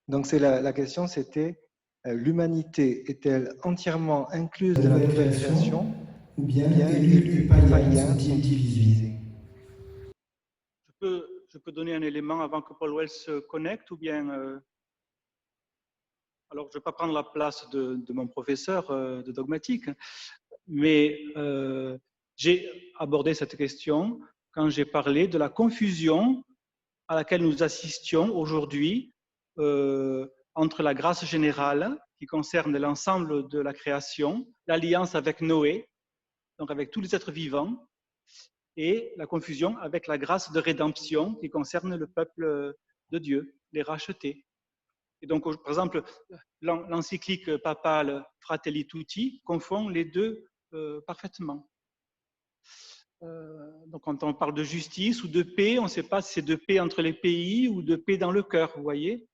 Donc la question, c'était l'humanité est-elle entièrement incluse La de la nouvelle nouvelle création, création ou ou bien bien élus et élus et païens païens sont-ils sont-ils divisés? divisés? Je peux donner un élément avant que Paul Wells se connecte ou bien alors je ne vais pas prendre la place de mon professeur de dogmatique, mais j'ai abordé cette question quand j'ai parlé de la confusion à laquelle nous assistions aujourd'hui entre la grâce générale qui concerne l'ensemble de la création, l'alliance avec Noé, donc avec tous les êtres vivants, et la confusion avec la grâce de rédemption qui concerne le peuple de Dieu, les rachetés. Et donc, par exemple, l'encyclique papale Fratelli Tutti confond les deux parfaitement. Donc, quand on parle de justice ou de paix, on ne sait pas si c'est de paix entre les pays ou de paix dans le cœur, vous voyez.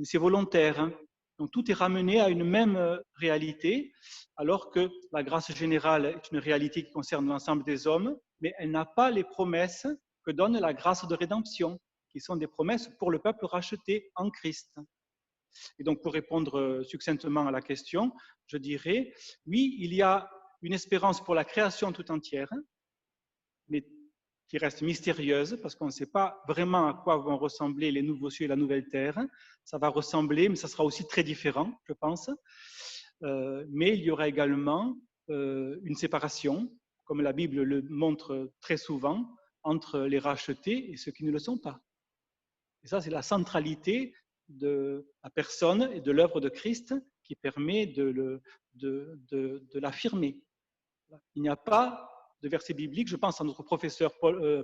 C'est volontaire. Hein. Donc, tout est ramené à une même réalité, alors que la grâce générale est une réalité qui concerne l'ensemble des hommes, mais elle n'a pas les promesses que donne la grâce de rédemption, qui sont des promesses pour le peuple racheté en Christ. Et donc, pour répondre succinctement à la question, je dirais, oui, il y a une espérance pour la création tout entière, mais qui reste mystérieuse parce qu'on ne sait pas vraiment à quoi vont ressembler les nouveaux cieux et la nouvelle terre. Ça va ressembler, mais ça sera aussi très différent, je pense. Mais il y aura également une séparation, comme la Bible le montre très souvent, entre les rachetés et ceux qui ne le sont pas. Et ça, c'est la centralité de la personne et de l'œuvre de Christ qui permet de l'affirmer. Il n'y a pas de verset biblique. Je pense à notre professeur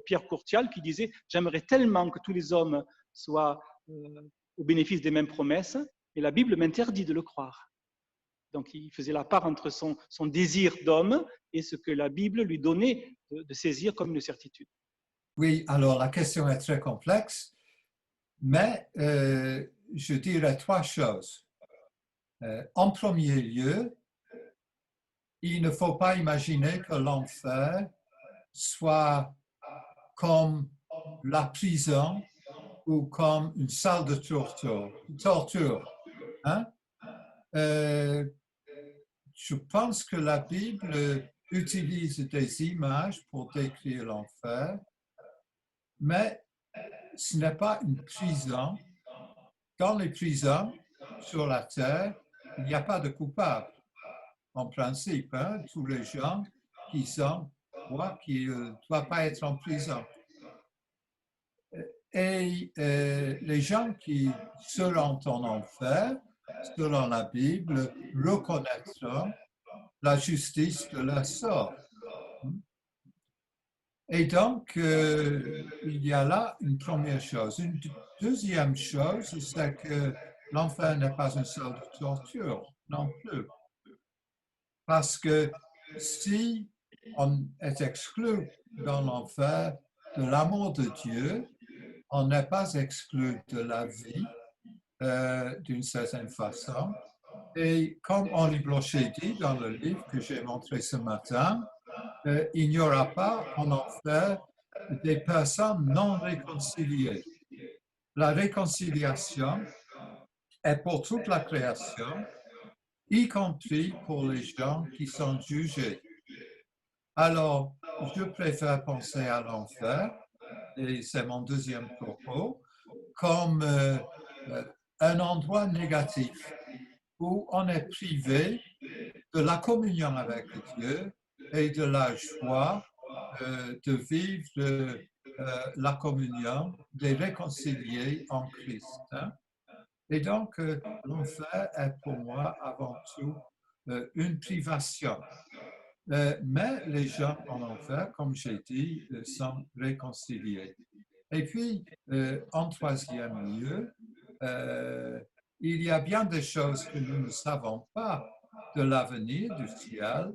Pierre Courtial qui disait « J'aimerais tellement que tous les hommes soient au bénéfice des mêmes promesses, et la Bible m'interdit de le croire. » Donc, il faisait la part entre son désir d'homme et ce que la Bible lui donnait de saisir comme une certitude. Oui, alors la question est très complexe, mais je dirais trois choses. En premier lieu, il ne faut pas imaginer que l'enfer soit comme la prison ou comme une salle de torture. Hein? Je pense que la Bible utilise des images pour décrire l'enfer, mais ce n'est pas une prison. Dans les prisons sur la terre, il n'y a pas de coupable. En principe, hein, tous les gens qui sont, qui ne doivent pas être en prison. Et les gens qui seront en enfer, selon la Bible, reconnaîtront la justice de leur sort. Et donc, il y a là une première chose. Une deuxième chose, c'est que l'enfer n'est pas une salle de torture non plus. Parce que si on est exclu dans l'enfer de l'amour de Dieu, on n'est pas exclu de la vie d'une certaine façon. Et comme Henri Blocher dit dans le livre que j'ai montré ce matin, il n'y aura pas en enfer des personnes non réconciliées. La réconciliation est pour toute la création, y compris pour les gens qui sont jugés. Alors, je préfère penser à l'enfer, et c'est mon deuxième propos, comme un endroit négatif où on est privé de la communion avec Dieu et de la joie de vivre la communion des réconciliés en Christ. Hein? Et donc, l'enfer est pour moi avant tout une privation. Mais les gens en enfer, comme j'ai dit, sont réconciliés. Et puis, en troisième lieu, il y a bien des choses que nous ne savons pas de l'avenir du ciel,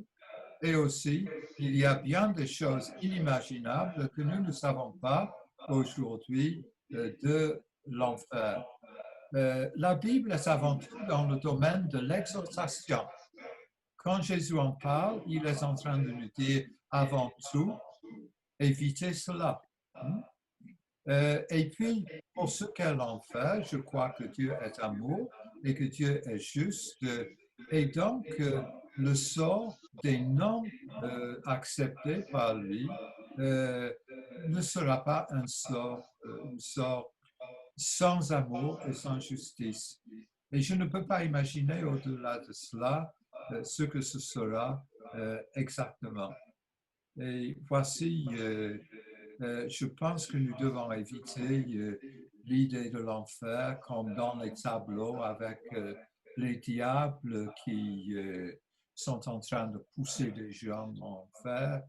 et aussi, il y a bien des choses inimaginables que nous ne savons pas aujourd'hui de l'enfer. La Bible est avant tout dans le domaine de l'exhortation. Quand Jésus en parle, il est en train de nous dire avant tout, évitez cela. Et puis, pour ce qu'elle en fait, je crois que Dieu est amour et que Dieu est juste. Et donc, le sort des non acceptés par lui ne sera pas un sort sans amour et sans justice. Et je ne peux pas imaginer au-delà de cela ce que ce sera exactement. Et voici, je pense que nous devons éviter l'idée de l'enfer comme dans les tableaux avec les diables qui sont en train de pousser des gens en enfer.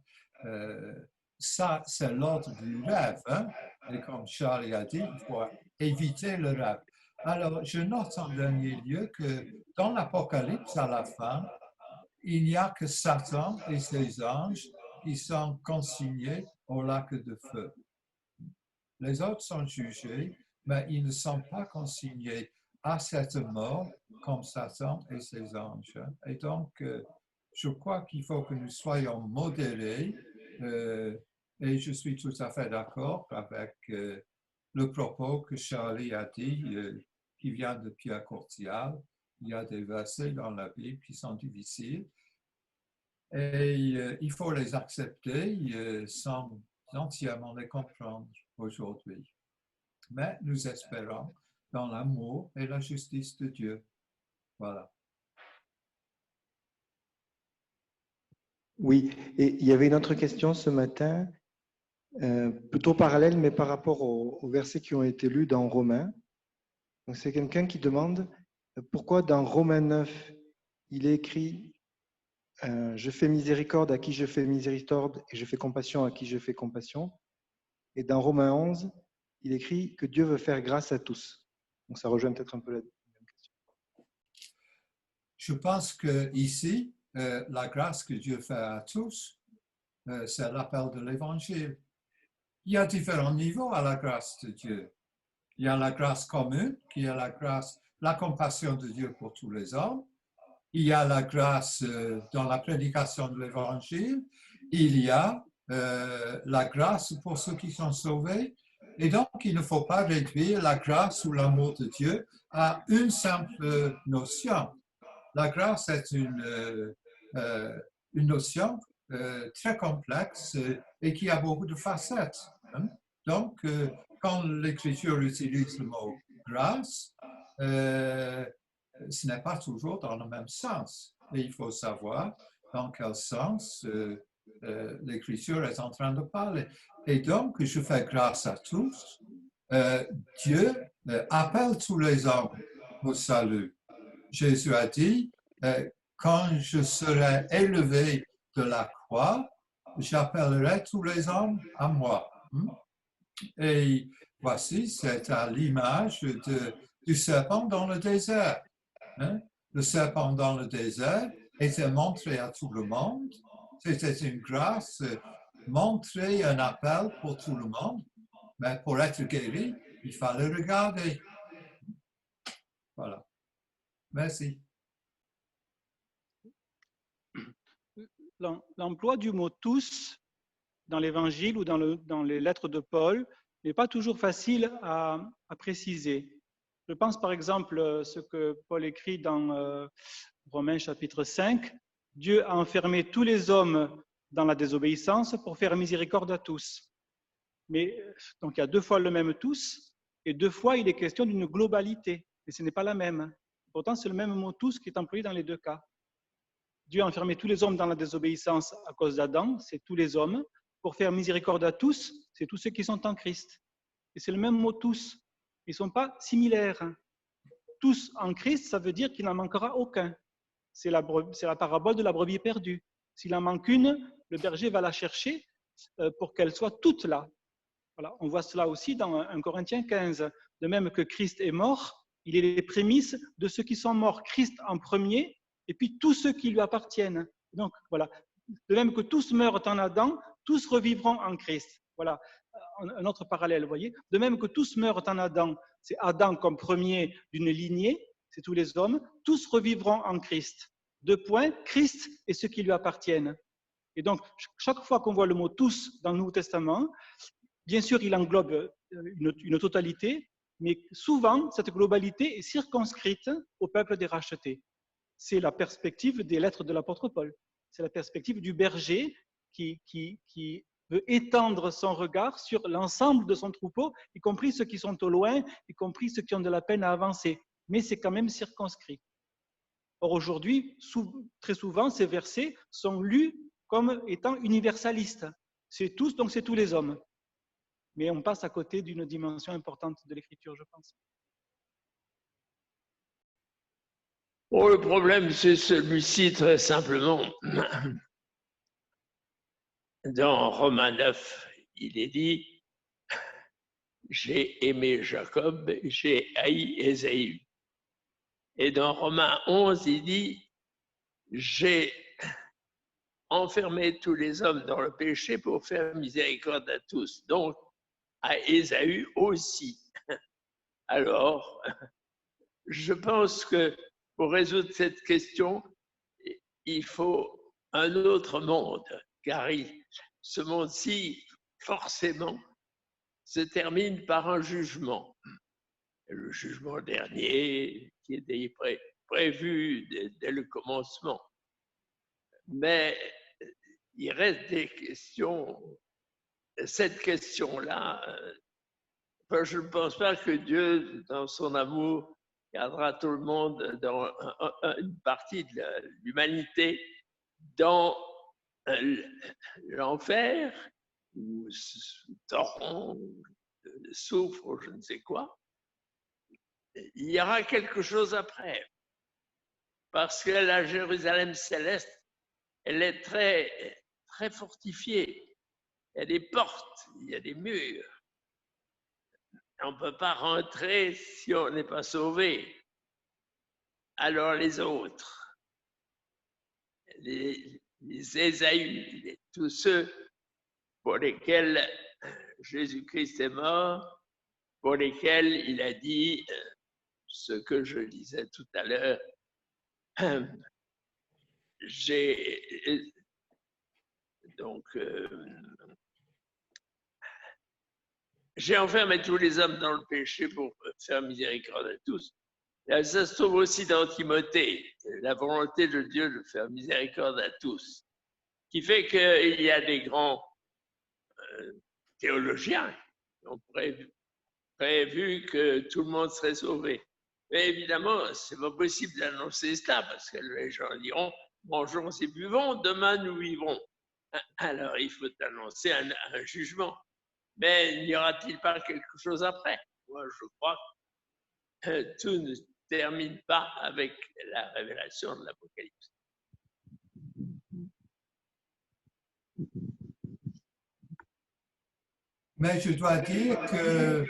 Ça, c'est l'ordre du rêve. Hein? Et comme Charlie a dit, il faut éviter le rêve. Alors, je note en dernier lieu que dans l'Apocalypse, à la fin, il n'y a que Satan et ses anges qui sont consignés au lac de feu. Les autres sont jugés, mais ils ne sont pas consignés à cette mort comme Satan et ses anges. Et donc, je crois qu'il faut que nous soyons modérés et je suis tout à fait d'accord avec le propos que Charlie a dit, qui vient de Pierre Courtial. Il y a des versets dans la Bible qui sont difficiles et il faut les accepter sans entièrement les comprendre aujourd'hui. Mais nous espérons dans l'amour et la justice de Dieu. Voilà. Oui, et il y avait une autre question ce matin, plutôt parallèle, mais par rapport aux versets qui ont été lus dans Romains. Donc c'est quelqu'un qui demande pourquoi dans Romains 9, il est écrit je fais miséricorde à qui je fais miséricorde et je fais compassion à qui je fais compassion. Et dans Romains 11, il écrit que Dieu veut faire grâce à tous. Donc ça rejoint peut-être un peu la même question. Je pense qu'ici, la grâce que Dieu fait à tous, c'est l'appel de l'Évangile. Il y a différents niveaux à la grâce de Dieu. Il y a la grâce commune, qui est la compassion de Dieu pour tous les hommes. Il y a la grâce dans la prédication de l'Évangile. Il y a la grâce pour ceux qui sont sauvés. Et donc, il ne faut pas réduire la grâce ou l'amour de Dieu à une simple notion. La grâce est une notion très complexe et qui a beaucoup de facettes. Hein? Donc, quand l'Écriture utilise le mot grâce, ce n'est pas toujours dans le même sens. Et il faut savoir dans quel sens l'Écriture est en train de parler. Et donc, je fais grâce à tous. Dieu appelle tous les hommes au salut. Jésus a dit, quand je serai élevé de la croix, j'appellerai tous les hommes à moi. Et voici, c'est à l'image du serpent dans le désert. Le serpent dans le désert était montré à tout le monde. C'était une grâce, montrer un appel pour tout le monde. Mais pour être guéri, il fallait regarder. Voilà. Merci. L'emploi du mot « tous » dans l'Évangile ou dans les lettres de Paul n'est pas toujours facile à préciser. Je pense par exemple à ce que Paul écrit dans Romains chapitre 5. Dieu a enfermé tous les hommes dans la désobéissance pour faire miséricorde à tous. Mais donc il y a deux fois le même tous et deux fois il est question d'une globalité. Mais ce n'est pas la même. Pourtant, c'est le même mot tous qui est employé dans les deux cas. Dieu a enfermé tous les hommes dans la désobéissance à cause d'Adam, c'est tous les hommes. Pour faire miséricorde à tous, c'est tous ceux qui sont en Christ. Et c'est le même mot tous. Ils ne sont pas similaires. Tous en Christ, ça veut dire qu'il n'en manquera aucun. C'est la parabole de la brebis perdue. S'il en manque une, le berger va la chercher pour qu'elle soit toute là. Voilà. On voit cela aussi dans 1 Corinthiens 15. De même que Christ est mort, il est les prémices de ceux qui sont morts. Christ en premier, et puis tous ceux qui lui appartiennent. Donc, voilà. De même que tous meurent en Adam, tous revivront en Christ. Voilà un autre parallèle, vous voyez. De même que tous meurent en Adam, c'est Adam comme premier d'une lignée, c'est tous les hommes, tous revivront en Christ. Deux points, Christ et ceux qui lui appartiennent. Et donc, chaque fois qu'on voit le mot tous dans le Nouveau Testament, bien sûr, il englobe une totalité, mais souvent, cette globalité est circonscrite au peuple des rachetés. C'est la perspective des lettres de l'apôtre Paul. C'est la perspective du berger qui veut étendre son regard sur l'ensemble de son troupeau, y compris ceux qui sont au loin, y compris ceux qui ont de la peine à avancer. Mais c'est quand même circonscrit. Or, aujourd'hui, très souvent, ces versets sont lus comme étant universalistes. C'est tous, donc c'est tous les hommes. Mais on passe à côté d'une dimension importante de l'écriture, je pense. Bon, le problème, c'est celui-ci, très simplement. Dans Romains 9, il est dit « J'ai aimé Jacob, j'ai haï Ésaü ». Et dans Romains 11, il dit « J'ai enfermé tous les hommes dans le péché pour faire miséricorde à tous ». Donc, à Ésaü aussi. Alors, je pense que pour résoudre cette question, il faut un autre monde, car ce monde-ci, forcément, se termine par un jugement. Le jugement dernier, qui était prévu dès le commencement. Mais il reste des questions. Cette question-là, je ne pense pas que Dieu, dans son amour, gardera tout le monde dans une partie de l'humanité dans l'enfer ou torrent de soufre ou je ne sais quoi. Il y aura quelque chose après, parce que la Jérusalem céleste, elle est très, très fortifiée. Il y a des portes, il y a des murs. On ne peut pas rentrer si on n'est pas sauvé. Alors les autres, les Ésaü, tous ceux pour lesquels Jésus-Christ est mort, pour lesquels il a dit ce que je disais tout à l'heure, j'ai enfermé tous les hommes dans le péché pour faire miséricorde à tous. Là, ça se trouve aussi dans Timothée, la volonté de Dieu de faire miséricorde à tous, qui fait qu'il y a des grands théologiens qui ont prévu que tout le monde serait sauvé. Mais évidemment, ce n'est pas possible d'annoncer cela parce que les gens diront mangeons et buvons, demain nous vivrons. Alors il faut annoncer un jugement. Mais n'y aura-t-il pas quelque chose après? Moi, je crois que tout ne termine pas avec la révélation de l'Apocalypse. Mais je dois dire que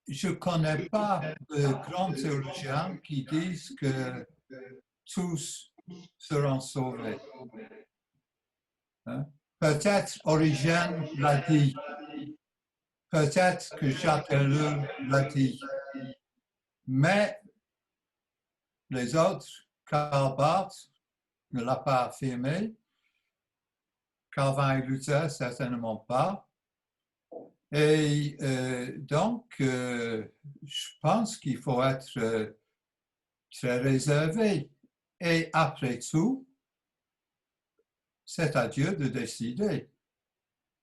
je ne connais pas de grands théologiens qui disent que tous seront sauvés. Hein? Peut-être Origène l'a dit, peut-être que Jacques Ellul l'a dit, mais les autres, Karl Barth ne l'a pas affirmé, Calvin et Luther certainement pas. Et donc, je pense qu'il faut être très réservé. Et après tout, c'est à Dieu de décider.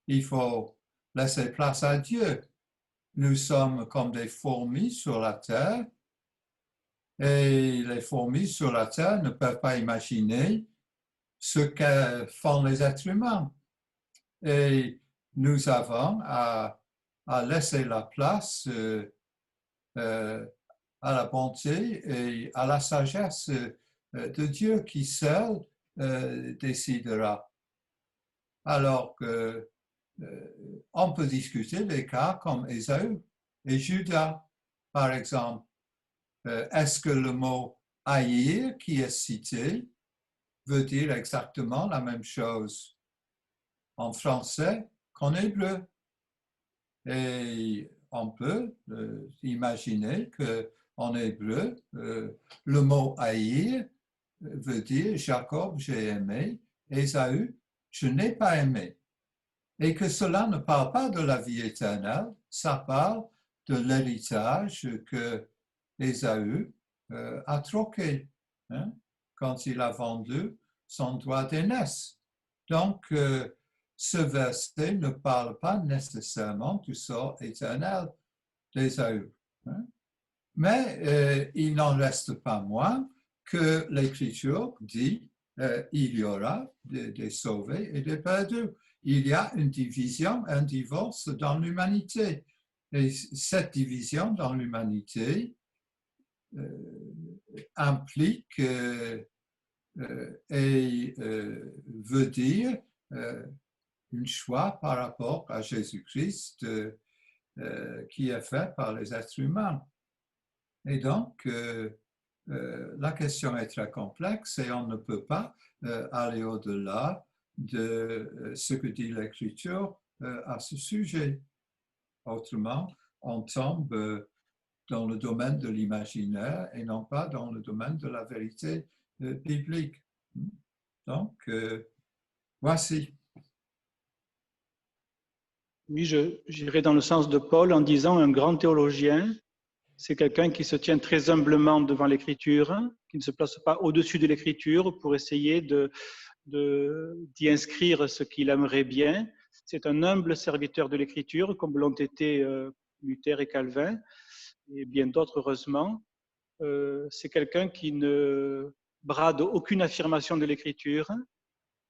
Il faut laisser place à Dieu. Nous sommes comme des fourmis sur la terre et les fourmis sur la terre ne peuvent pas imaginer ce que font les êtres humains. Et nous avons à laisser la place à la bonté et à la sagesse de Dieu qui seul décidera. Alors que on peut discuter des cas comme Ésaü et Judas, par exemple. Est-ce que le mot haïr qui est cité veut dire exactement la même chose en français qu'en hébreu? Et on peut imaginer qu'en hébreu, le mot haïr veut dire Jacob, j'ai aimé, Ésaü, je n'ai pas aimé. et que cela ne parle pas de la vie éternelle, ça parle de l'héritage que Ésaü a troqué, hein, quand il a vendu son droit d'aînesse. Donc, ce verset ne parle pas nécessairement du sort éternel d'Ésaü. Hein. Mais il n'en reste pas moins que l'Écriture dit il y aura des sauvés et des perdus. Il y a une division, un divorce dans l'humanité. Et cette division dans l'humanité implique et veut dire un choix par rapport à Jésus-Christ qui est fait par les êtres humains. Et donc, la question est très complexe et on ne peut pas aller au-delà de ce que dit l'Écriture à ce sujet. Autrement, on tombe dans le domaine de l'imaginaire et non pas dans le domaine de la vérité biblique. Donc, voici. Oui, j'irai dans le sens de Paul en disant un grand théologien, c'est quelqu'un qui se tient très humblement devant l'Écriture, qui ne se place pas au-dessus de l'Écriture pour essayer d'y inscrire ce qu'il aimerait bien. C'est un humble serviteur de l'Écriture, comme l'ont été Luther et Calvin, et bien d'autres, heureusement. C'est quelqu'un qui ne brade aucune affirmation de l'Écriture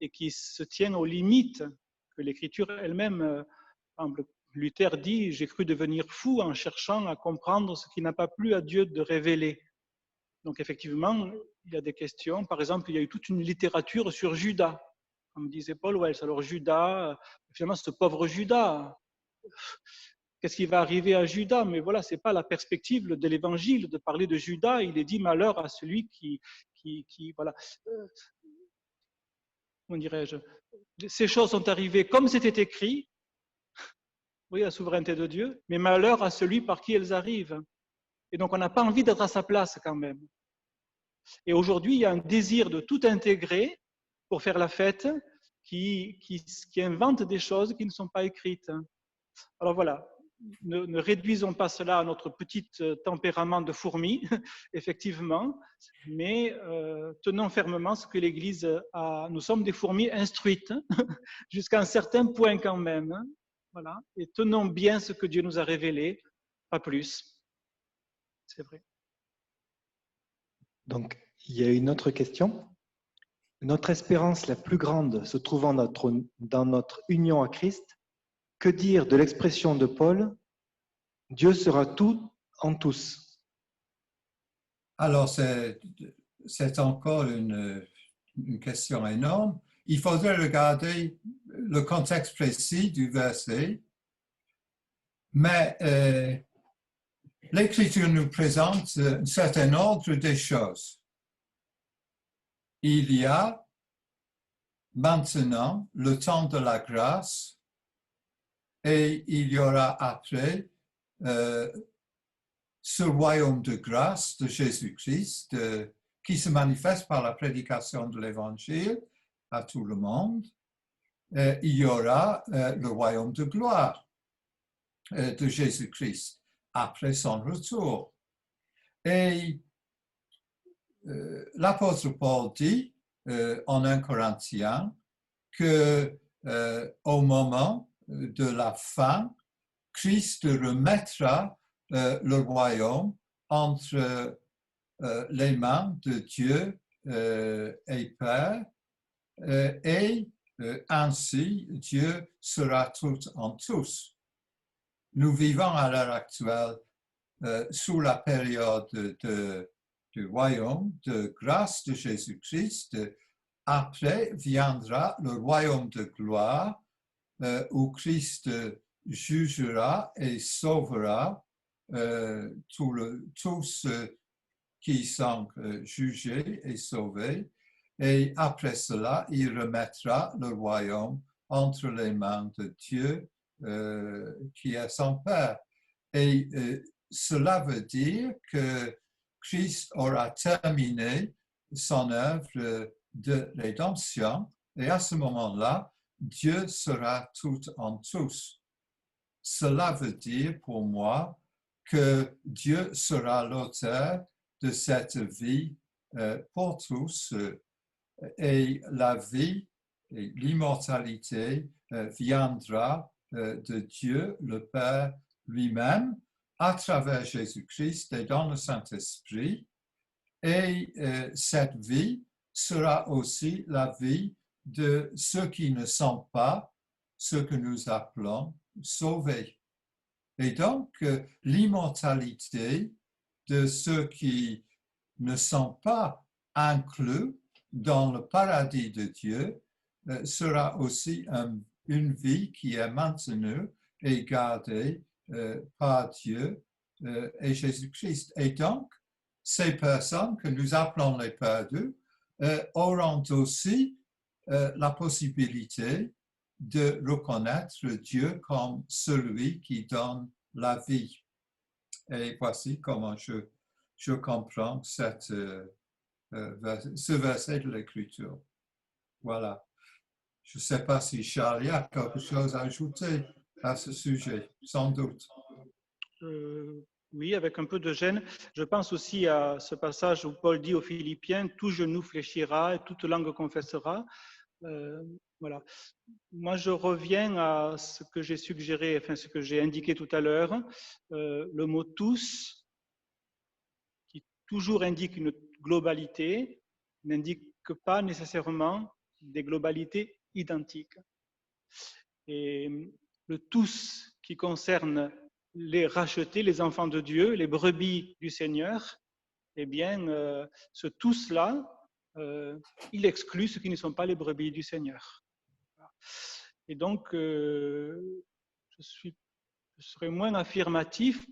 et qui se tient aux limites que l'Écriture elle-même. Luther dit « J'ai cru devenir fou en cherchant à comprendre ce qui n'a pas plu à Dieu de révéler ». Donc effectivement, il y a des questions. Par exemple, il y a eu toute une littérature sur Judas, comme disait Paul Wells. Alors Judas, finalement, ce pauvre Judas, qu'est-ce qui va arriver à Judas? Mais voilà, ce n'est pas la perspective de l'Évangile de parler de Judas. Il est dit malheur à celui qui voilà. Comment dirais-je? Ces choses sont arrivées comme c'était écrit. Oui, la souveraineté de Dieu, mais malheur à celui par qui elles arrivent. Et donc, on n'a pas envie d'être à sa place quand même. Et aujourd'hui, il y a un désir de tout intégrer pour faire la fête qui invente des choses qui ne sont pas écrites. Alors voilà, ne réduisons pas cela à notre petit tempérament de fourmi, effectivement, mais tenons fermement ce que l'Église a. Nous sommes des fourmis instruites, jusqu'à un certain point quand même. Voilà. Et tenons bien ce que Dieu nous a révélé, pas plus. C'est vrai. Donc, il y a une autre question. Notre espérance la plus grande se trouvant dans notre union à Christ, que dire de l'expression de Paul « Dieu sera tout en tous ». Alors, c'est encore une question énorme. Il faudrait regarder le contexte précis du verset, mais l'Écriture nous présente un certain ordre des choses. Il y a maintenant le temps de la grâce et il y aura après ce royaume de grâce de Jésus-Christ qui se manifeste par la prédication de l'Évangile à tout le monde. Il y aura le royaume de gloire de Jésus-Christ après son retour. Et l'apôtre Paul dit en 1 Corinthiens que au moment de la fin, Christ remettra le royaume entre les mains de Dieu et Père, et ainsi Dieu sera tout en tous. Nous vivons à l'heure actuelle sous la période du royaume de grâce de Jésus-Christ. Après viendra le royaume de gloire où Christ jugera et sauvera tous ceux qui sont jugés et sauvés. Et après cela, il remettra le royaume entre les mains de Dieu qui est son Père. Et cela veut dire que Christ aura terminé son œuvre de rédemption et à ce moment-là, Dieu sera tout en tous. Cela veut dire pour moi que Dieu sera l'auteur de cette vie pour tous et la vie et l'immortalité viendra de Dieu, le Père lui-même, à travers Jésus-Christ et dans le Saint-Esprit. Et cette vie sera aussi la vie de ceux qui ne sont pas ce que nous appelons sauvés. Et donc, l'immortalité de ceux qui ne sont pas inclus dans le paradis de Dieu sera aussi une vie qui est maintenue et gardée par Dieu et Jésus-Christ. Et donc, ces personnes que nous appelons les perdus auront aussi la possibilité de reconnaître Dieu comme celui qui donne la vie. Et voici comment je comprends ce verset de l'Écriture. Voilà. Je ne sais pas si Charlie a quelque chose à ajouter à ce sujet, sans doute. Oui, avec un peu de gêne. Je pense aussi à ce passage où Paul dit aux Philippiens, tout genou fléchira et toute langue confessera. Voilà. Moi, je reviens à ce que j'ai suggéré, enfin ce que j'ai indiqué tout à l'heure. Le mot tous, qui toujours indique une globalité, n'indique pas nécessairement des globalités identiques. Et le tous qui concerne les rachetés, les enfants de Dieu, les brebis du Seigneur, eh bien, ce tous-là, il exclut ceux qui ne sont pas les brebis du Seigneur. Et donc, je serais moins affirmatif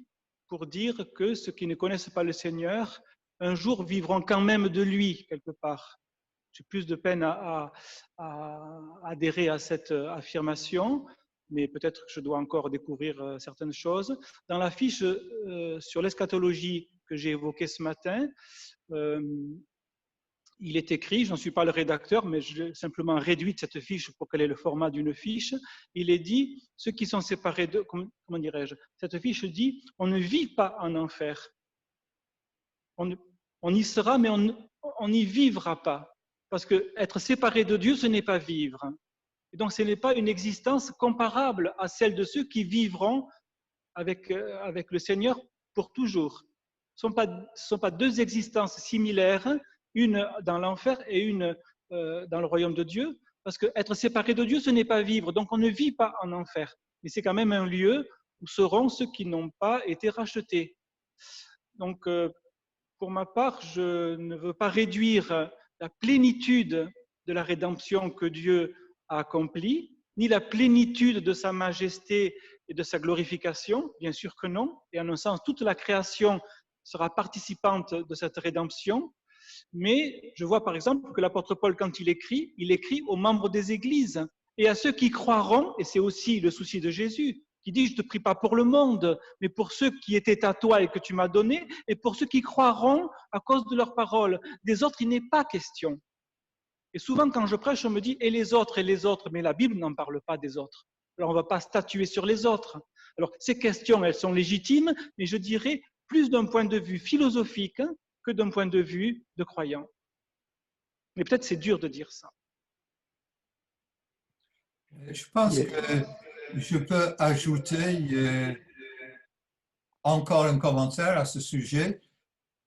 pour dire que ceux qui ne connaissent pas le Seigneur, un jour vivront quand même de lui, quelque part. J'ai plus de peine à adhérer à cette affirmation, mais peut-être que je dois encore découvrir certaines choses. Dans la fiche sur l'eschatologie que j'ai évoquée ce matin, il est écrit, je n'en suis pas le rédacteur, mais j'ai simplement réduit cette fiche pour qu'elle ait le format d'une fiche. Il est dit, ceux qui sont séparés de, comment dirais-je, cette fiche dit, on ne vit pas en enfer. On y sera, mais on n'y vivra pas. Parce que être séparé de Dieu, ce n'est pas vivre. Et donc, ce n'est pas une existence comparable à celle de ceux qui vivront avec le Seigneur pour toujours. Ce ne sont pas deux existences similaires, une dans l'enfer et une dans le royaume de Dieu, parce que être séparé de Dieu, ce n'est pas vivre. Donc, on ne vit pas en enfer. Mais c'est quand même un lieu où seront ceux qui n'ont pas été rachetés. Donc, pour ma part, je ne veux pas réduire la plénitude de la rédemption que Dieu a accomplie, ni la plénitude de sa majesté et de sa glorification, bien sûr que non. Et en un sens, toute la création sera participante de cette rédemption. Mais je vois par exemple que l'apôtre Paul, quand il écrit aux membres des églises et à ceux qui croiront, et c'est aussi le souci de Jésus, qui dit, je ne te prie pas pour le monde, mais pour ceux qui étaient à toi et que tu m'as donné, et pour ceux qui croiront à cause de leurs paroles. Des autres, il n'est pas question. Et souvent, quand je prêche, on me dit, et les autres, mais la Bible n'en parle pas des autres. Alors, on ne va pas statuer sur les autres. Alors, ces questions, elles sont légitimes, mais je dirais plus d'un point de vue philosophique que d'un point de vue de croyant. Mais peut-être c'est dur de dire ça. Je pense que je peux ajouter encore un commentaire à ce sujet.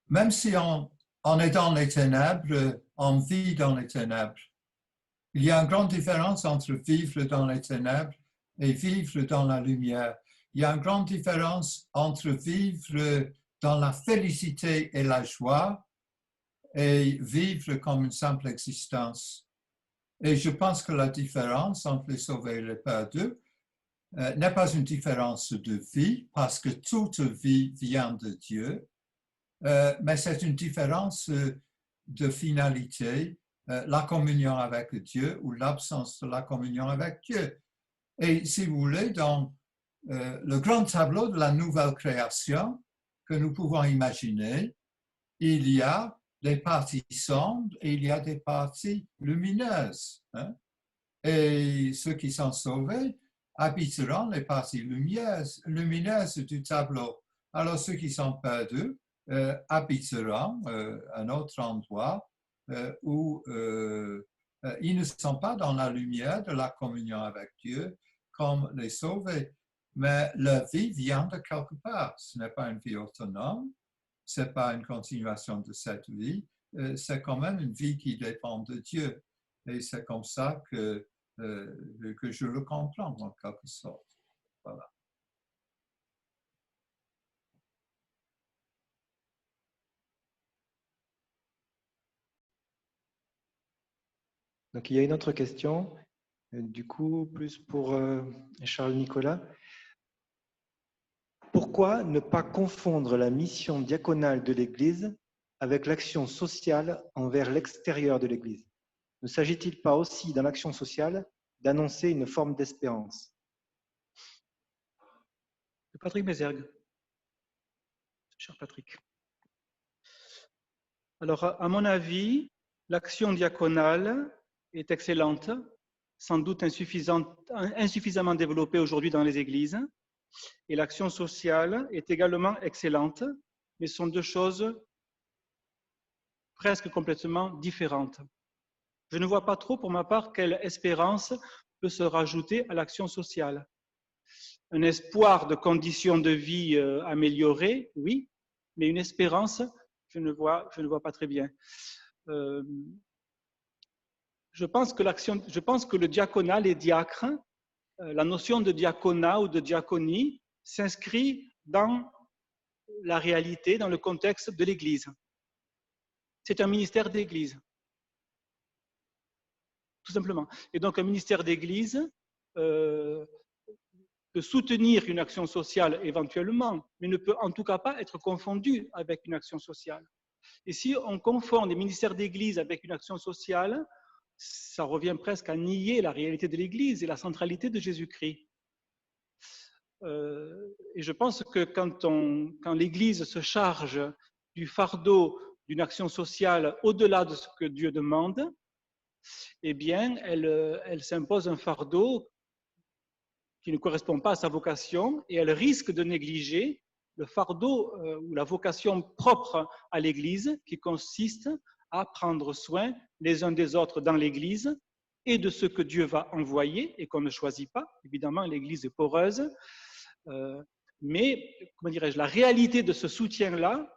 Même si on est dans les ténèbres, on vit dans les ténèbres. Il y a une grande différence entre vivre dans les ténèbres et vivre dans la lumière. Il y a une grande différence entre vivre dans la félicité et la joie et vivre comme une simple existence. Et je pense que la différence entre les sauvés et les perdus n'est pas une différence de vie, parce que toute vie vient de Dieu, mais c'est une différence de finalité, la communion avec Dieu ou l'absence de la communion avec Dieu. Et si vous voulez, dans le grand tableau de la nouvelle création que nous pouvons imaginer, il y a des parties sombres et il y a des parties lumineuses. Hein? Et ceux qui sont sauvés habiteront les parties lumineuses du tableau. Alors ceux qui sont perdus habiteront un autre endroit où ils ne sont pas dans la lumière de la communion avec Dieu comme les sauvés. Mais leur vie vient de quelque part. Ce n'est pas une vie autonome, ce n'est pas une continuation de cette vie, c'est quand même une vie qui dépend de Dieu. Et c'est comme ça que je le comprends en quelque sorte. Voilà. Donc, il y a une autre question, du coup, plus pour Charles Nicolas. Pourquoi ne pas confondre la mission diaconale de l'Église avec l'action sociale envers l'extérieur de l'Église? Ne s'agit-il pas aussi, dans l'action sociale, d'annoncer une forme d'espérance? Patrick Mézergue. Cher Patrick. Alors, à mon avis, l'action diaconale est excellente, sans doute insuffisamment développée aujourd'hui dans les églises, et l'action sociale est également excellente, mais ce sont deux choses presque complètement différentes. Je ne vois pas trop, pour ma part, quelle espérance peut se rajouter à l'action sociale. Un espoir de conditions de vie améliorées, oui, mais une espérance, je ne vois pas très bien. Je pense que le diaconat, les diacres, la notion de diaconat ou de diaconie s'inscrit dans la réalité, dans le contexte de l'Église. C'est un ministère d'Église, tout simplement. Et donc un ministère d'Église peut soutenir une action sociale éventuellement, mais ne peut en tout cas pas être confondu avec une action sociale. Et si on confond des ministères d'Église avec une action sociale, ça revient presque à nier la réalité de l'Église et la centralité de Jésus-Christ. Et je pense que quand l'Église se charge du fardeau d'une action sociale au-delà de ce que Dieu demande, eh bien, elle s'impose un fardeau qui ne correspond pas à sa vocation et elle risque de négliger le fardeau ou la vocation propre à l'Église qui consiste à prendre soin les uns des autres dans l'Église et de ce que Dieu va envoyer et qu'on ne choisit pas. Évidemment, l'Église est poreuse, mais, comment dirais-je, la réalité de ce soutien-là,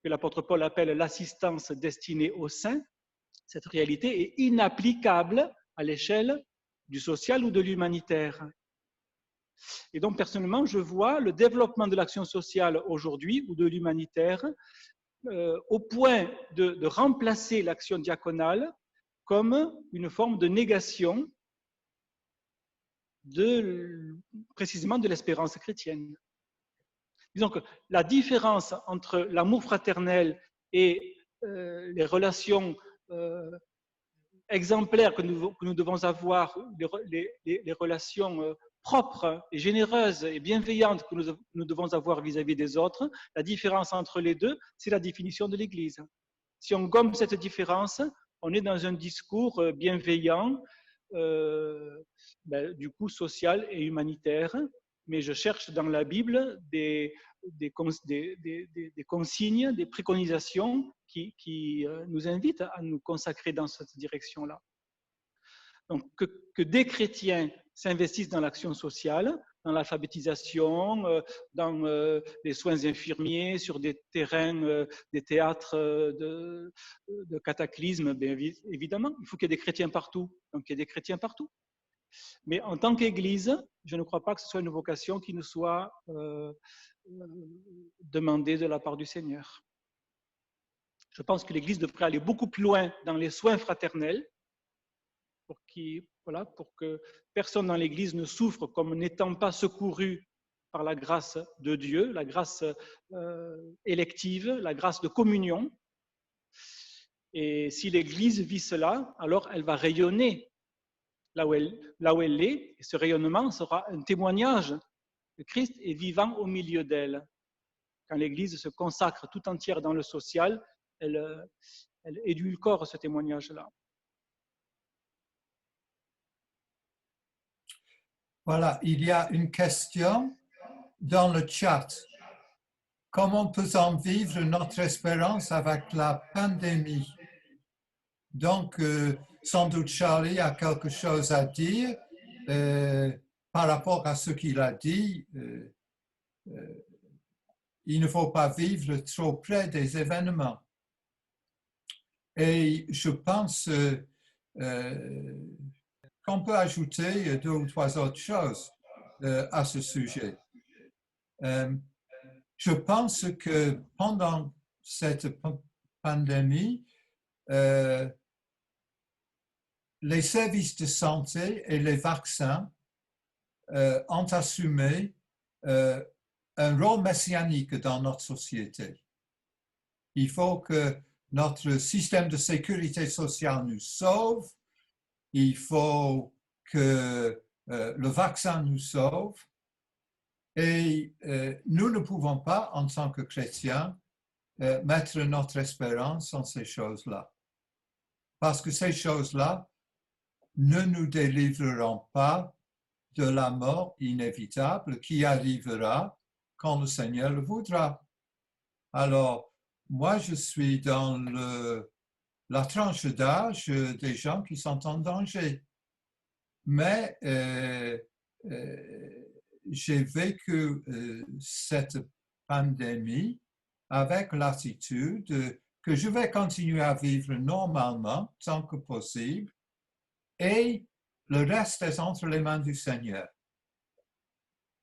que l'apôtre Paul appelle l'assistance destinée aux saints, cette réalité est inapplicable à l'échelle du social ou de l'humanitaire. Et donc, personnellement, je vois le développement de l'action sociale aujourd'hui ou de l'humanitaire au point de remplacer l'action diaconale comme une forme de négation précisément de l'espérance chrétienne. Disons que la différence entre l'amour fraternel et les relations exemplaires que nous devons avoir, les relations propres et généreuses et bienveillantes que nous devons avoir vis-à-vis des autres, la différence entre les deux, c'est la définition de l'Église. Si on gomme cette différence, on est dans un discours bienveillant, du coup social et humanitaire, mais je cherche dans la Bible des consignes, des préconisations qui nous invitent à nous consacrer dans cette direction-là. Donc, que des chrétiens s'investissent dans l'action sociale, dans l'alphabétisation, dans les soins infirmiers, sur des terrains, des théâtres de cataclysmes, bien évidemment, il faut qu'il y ait des chrétiens partout. Donc, il y a des chrétiens partout. Mais en tant qu'Église, je ne crois pas que ce soit une vocation qui nous soit demandée de la part du Seigneur. Je pense que l'Église devrait aller beaucoup plus loin dans les soins fraternels pour que personne dans l'Église ne souffre comme n'étant pas secouru par la grâce de Dieu, la grâce élective, la grâce de communion. Et si l'Église vit cela, alors elle va rayonner là où elle est, et ce rayonnement sera un témoignage que Christ est vivant au milieu d'elle. Quand l'Église se consacre tout entière dans le social, elle édulcore ce témoignage-là. Voilà, il y a une question dans le chat. Comment peut-on vivre notre espérance avec la pandémie? Donc, sans doute Charlie a quelque chose à dire par rapport à ce qu'il a dit. Il ne faut pas vivre trop près des événements. Et je pense qu'on peut ajouter 2 ou 3 autres choses à ce sujet. Je pense que pendant cette pandémie, les services de santé et les vaccins ont assumé un rôle messianique dans notre société. Il faut que notre système de sécurité sociale nous sauve. Il faut que le vaccin nous sauve. Et nous ne pouvons pas, en tant que chrétiens, mettre notre espérance en ces choses-là. Parce que ces choses-là ne nous délivreront pas de la mort inévitable qui arrivera quand le Seigneur le voudra. Alors, moi, je suis dans la tranche d'âge des gens qui sont en danger. Mais j'ai vécu cette pandémie avec l'attitude que je vais continuer à vivre normalement tant que possible et le reste est entre les mains du Seigneur.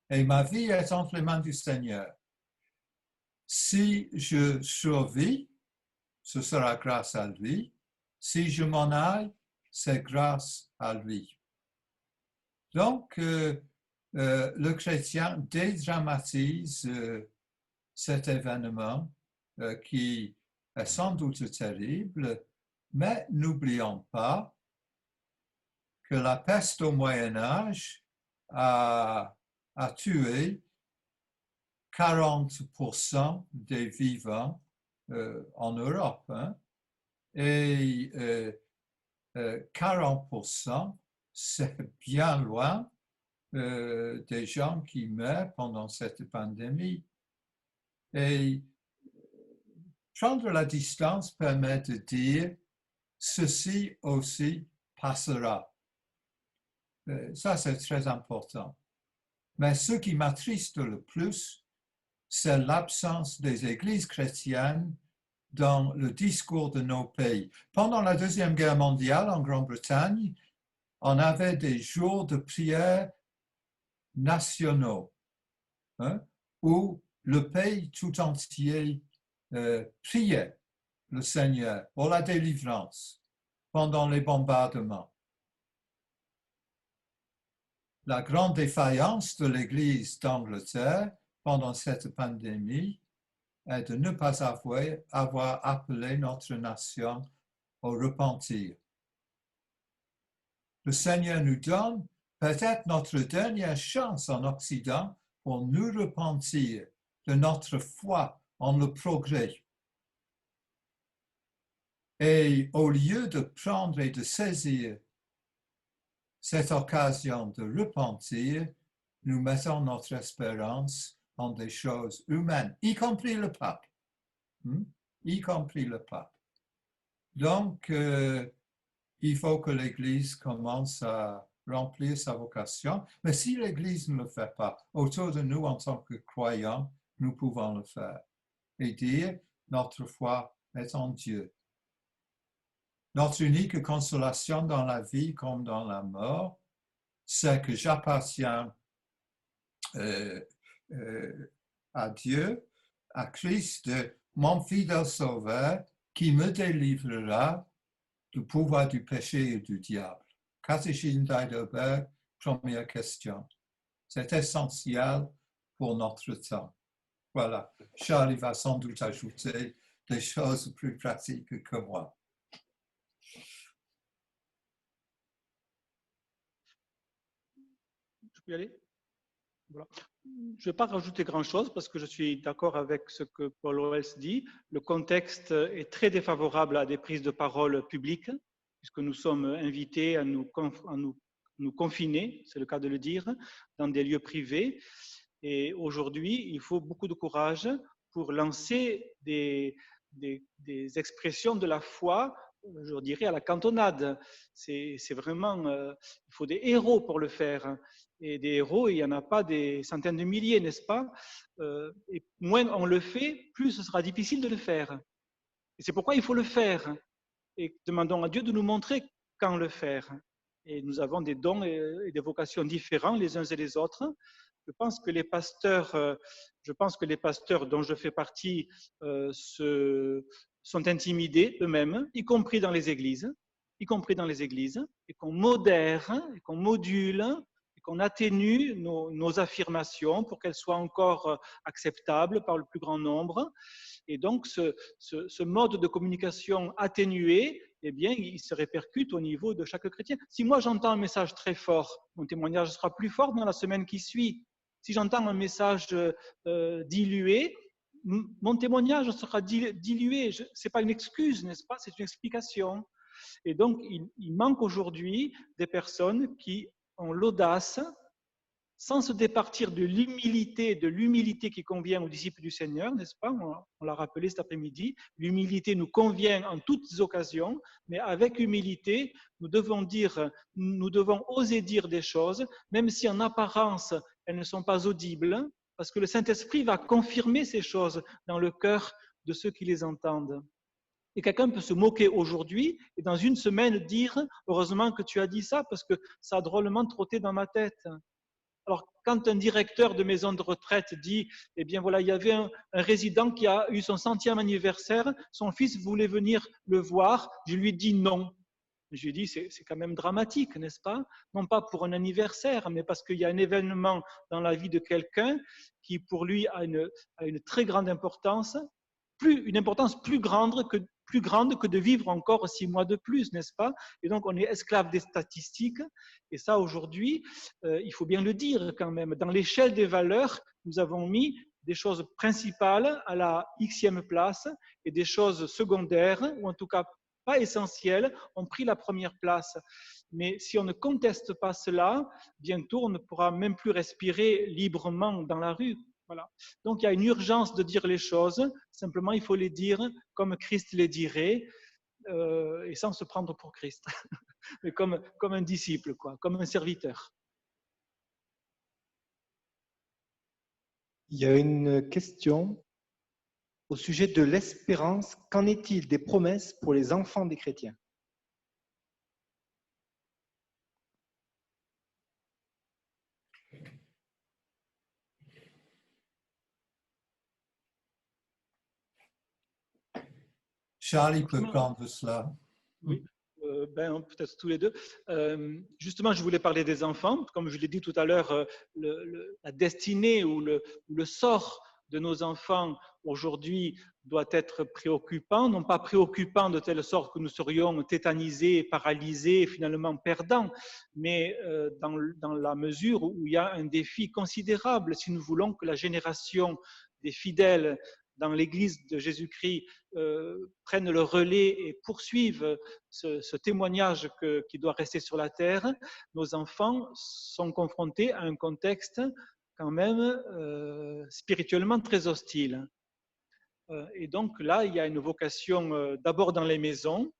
Et ma vie est entre les mains du Seigneur. Si je survis, ce sera grâce à lui. Si je m'en aille, c'est grâce à lui. Donc, le chrétien dédramatise cet événement qui est sans doute terrible, mais n'oublions pas que la peste au Moyen-Âge a tué 40% des vivants en Europe. Hein? Et 40%, c'est bien loin des gens qui meurent pendant cette pandémie. Et prendre la distance permet de dire ceci aussi passera. Ça, c'est très important. Mais ce qui m'attriste le plus, c'est l'absence des églises chrétiennes dans le discours de nos pays. Pendant la Deuxième Guerre mondiale, en Grande-Bretagne, on avait des jours de prière nationaux, hein, où le pays tout entier priait le Seigneur pour la délivrance pendant les bombardements. La grande défaillance de l'Église d'Angleterre pendant cette pandémie est de ne pas avoir appelé notre nation au repentir. Le Seigneur nous donne peut-être notre dernière chance en Occident pour nous repentir de notre foi en le progrès. Et au lieu de prendre et de saisir cette occasion de repentir, nous mettons notre espérance en des choses humaines, y compris le pape. Y compris le pape. Donc, il faut que l'Église commence à remplir sa vocation. Mais si l'Église ne le fait pas, autour de nous en tant que croyants, nous pouvons le faire et dire notre foi est en Dieu. Notre unique consolation dans la vie comme dans la mort, c'est que j'appartiens à Dieu, à Christ, mon fidèle Sauveur, qui me délivrera du pouvoir du péché et du diable. Catéchisme d'Heidelberg, première question. C'est essentiel pour notre temps. Voilà. Charlie va sans doute ajouter des choses plus pratiques que moi. Je peux y aller? Voilà. Je ne vais pas rajouter grand-chose parce que je suis d'accord avec ce que Paul Wells dit. Le contexte est très défavorable à des prises de parole publiques puisque nous sommes invités à nous nous confiner, c'est le cas de le dire, dans des lieux privés. Et aujourd'hui, il faut beaucoup de courage pour lancer des expressions de la foi, je dirais à la cantonade. C'est vraiment, il faut des héros pour le faire. Et des héros, il n'y en a pas des centaines de milliers, n'est-ce pas? Et moins on le fait, plus ce sera difficile de le faire. Et c'est pourquoi il faut le faire. Et demandons à Dieu de nous montrer quand le faire. Et nous avons des dons et des vocations différents les uns et les autres. Je pense que les pasteurs dont je fais partie sont intimidés eux-mêmes, y compris dans les églises, et qu'on modère, et qu'on module, et qu'on atténue nos affirmations pour qu'elles soient encore acceptables par le plus grand nombre. Et donc, ce mode de communication atténué, eh bien, il se répercute au niveau de chaque chrétien. Si moi j'entends un message très fort, mon témoignage sera plus fort dans la semaine qui suit. Si j'entends un message dilué, mon témoignage sera dilué. Ce n'est pas une excuse, n'est-ce pas? C'est une explication. Et donc, il manque aujourd'hui des personnes qui ont l'audace, sans se départir de l'humilité qui convient aux disciples du Seigneur, n'est-ce pas? On l'a rappelé cet après-midi. L'humilité nous convient en toutes occasions, mais avec humilité, nous devons oser dire des choses, même si en apparence elles ne sont pas audibles, parce que le Saint-Esprit va confirmer ces choses dans le cœur de ceux qui les entendent. Et quelqu'un peut se moquer aujourd'hui et dans une semaine dire « Heureusement que tu as dit ça, parce que ça a drôlement trotté dans ma tête ». Alors, quand un directeur de maison de retraite dit « Eh bien voilà, il y avait un résident qui a eu son 100e anniversaire, son fils voulait venir le voir, je lui dis non ». Je lui dis, c'est quand même dramatique, n'est-ce pas? Non pas pour un anniversaire, mais parce qu'il y a un événement dans la vie de quelqu'un qui, pour lui, a une très grande importance, une importance plus grande que de vivre encore 6 mois de plus, n'est-ce pas? Et donc, on est esclave des statistiques. Et ça, aujourd'hui, il faut bien le dire quand même. Dans l'échelle des valeurs, nous avons mis des choses principales à la xème place et des choses secondaires, ou en tout cas pas essentielles, ont pris la première place. Mais si on ne conteste pas cela, bientôt on ne pourra même plus respirer librement dans la rue. Voilà. Donc il y a une urgence de dire les choses, simplement il faut les dire comme Christ les dirait, et sans se prendre pour Christ, mais comme un disciple, quoi, comme un serviteur. Il y a une question au sujet de l'espérance. Qu'en est-il des promesses pour les enfants des chrétiens? Charlie peut prendre cela. Oui, peut-être tous les deux. Justement, je voulais parler des enfants. Comme je l'ai dit tout à l'heure, la destinée ou le sort de nos enfants aujourd'hui doit être préoccupant, non pas préoccupant de telle sorte que nous serions tétanisés, paralysés, finalement perdants, mais dans la mesure où il y a un défi considérable si nous voulons que la génération des fidèles dans l'Église de Jésus-Christ prennent le relais et poursuivent ce témoignage qui doit rester sur la terre. Nos enfants sont confrontés à un contexte quand même spirituellement très hostile. Et donc là, il y a une vocation d'abord dans les maisons,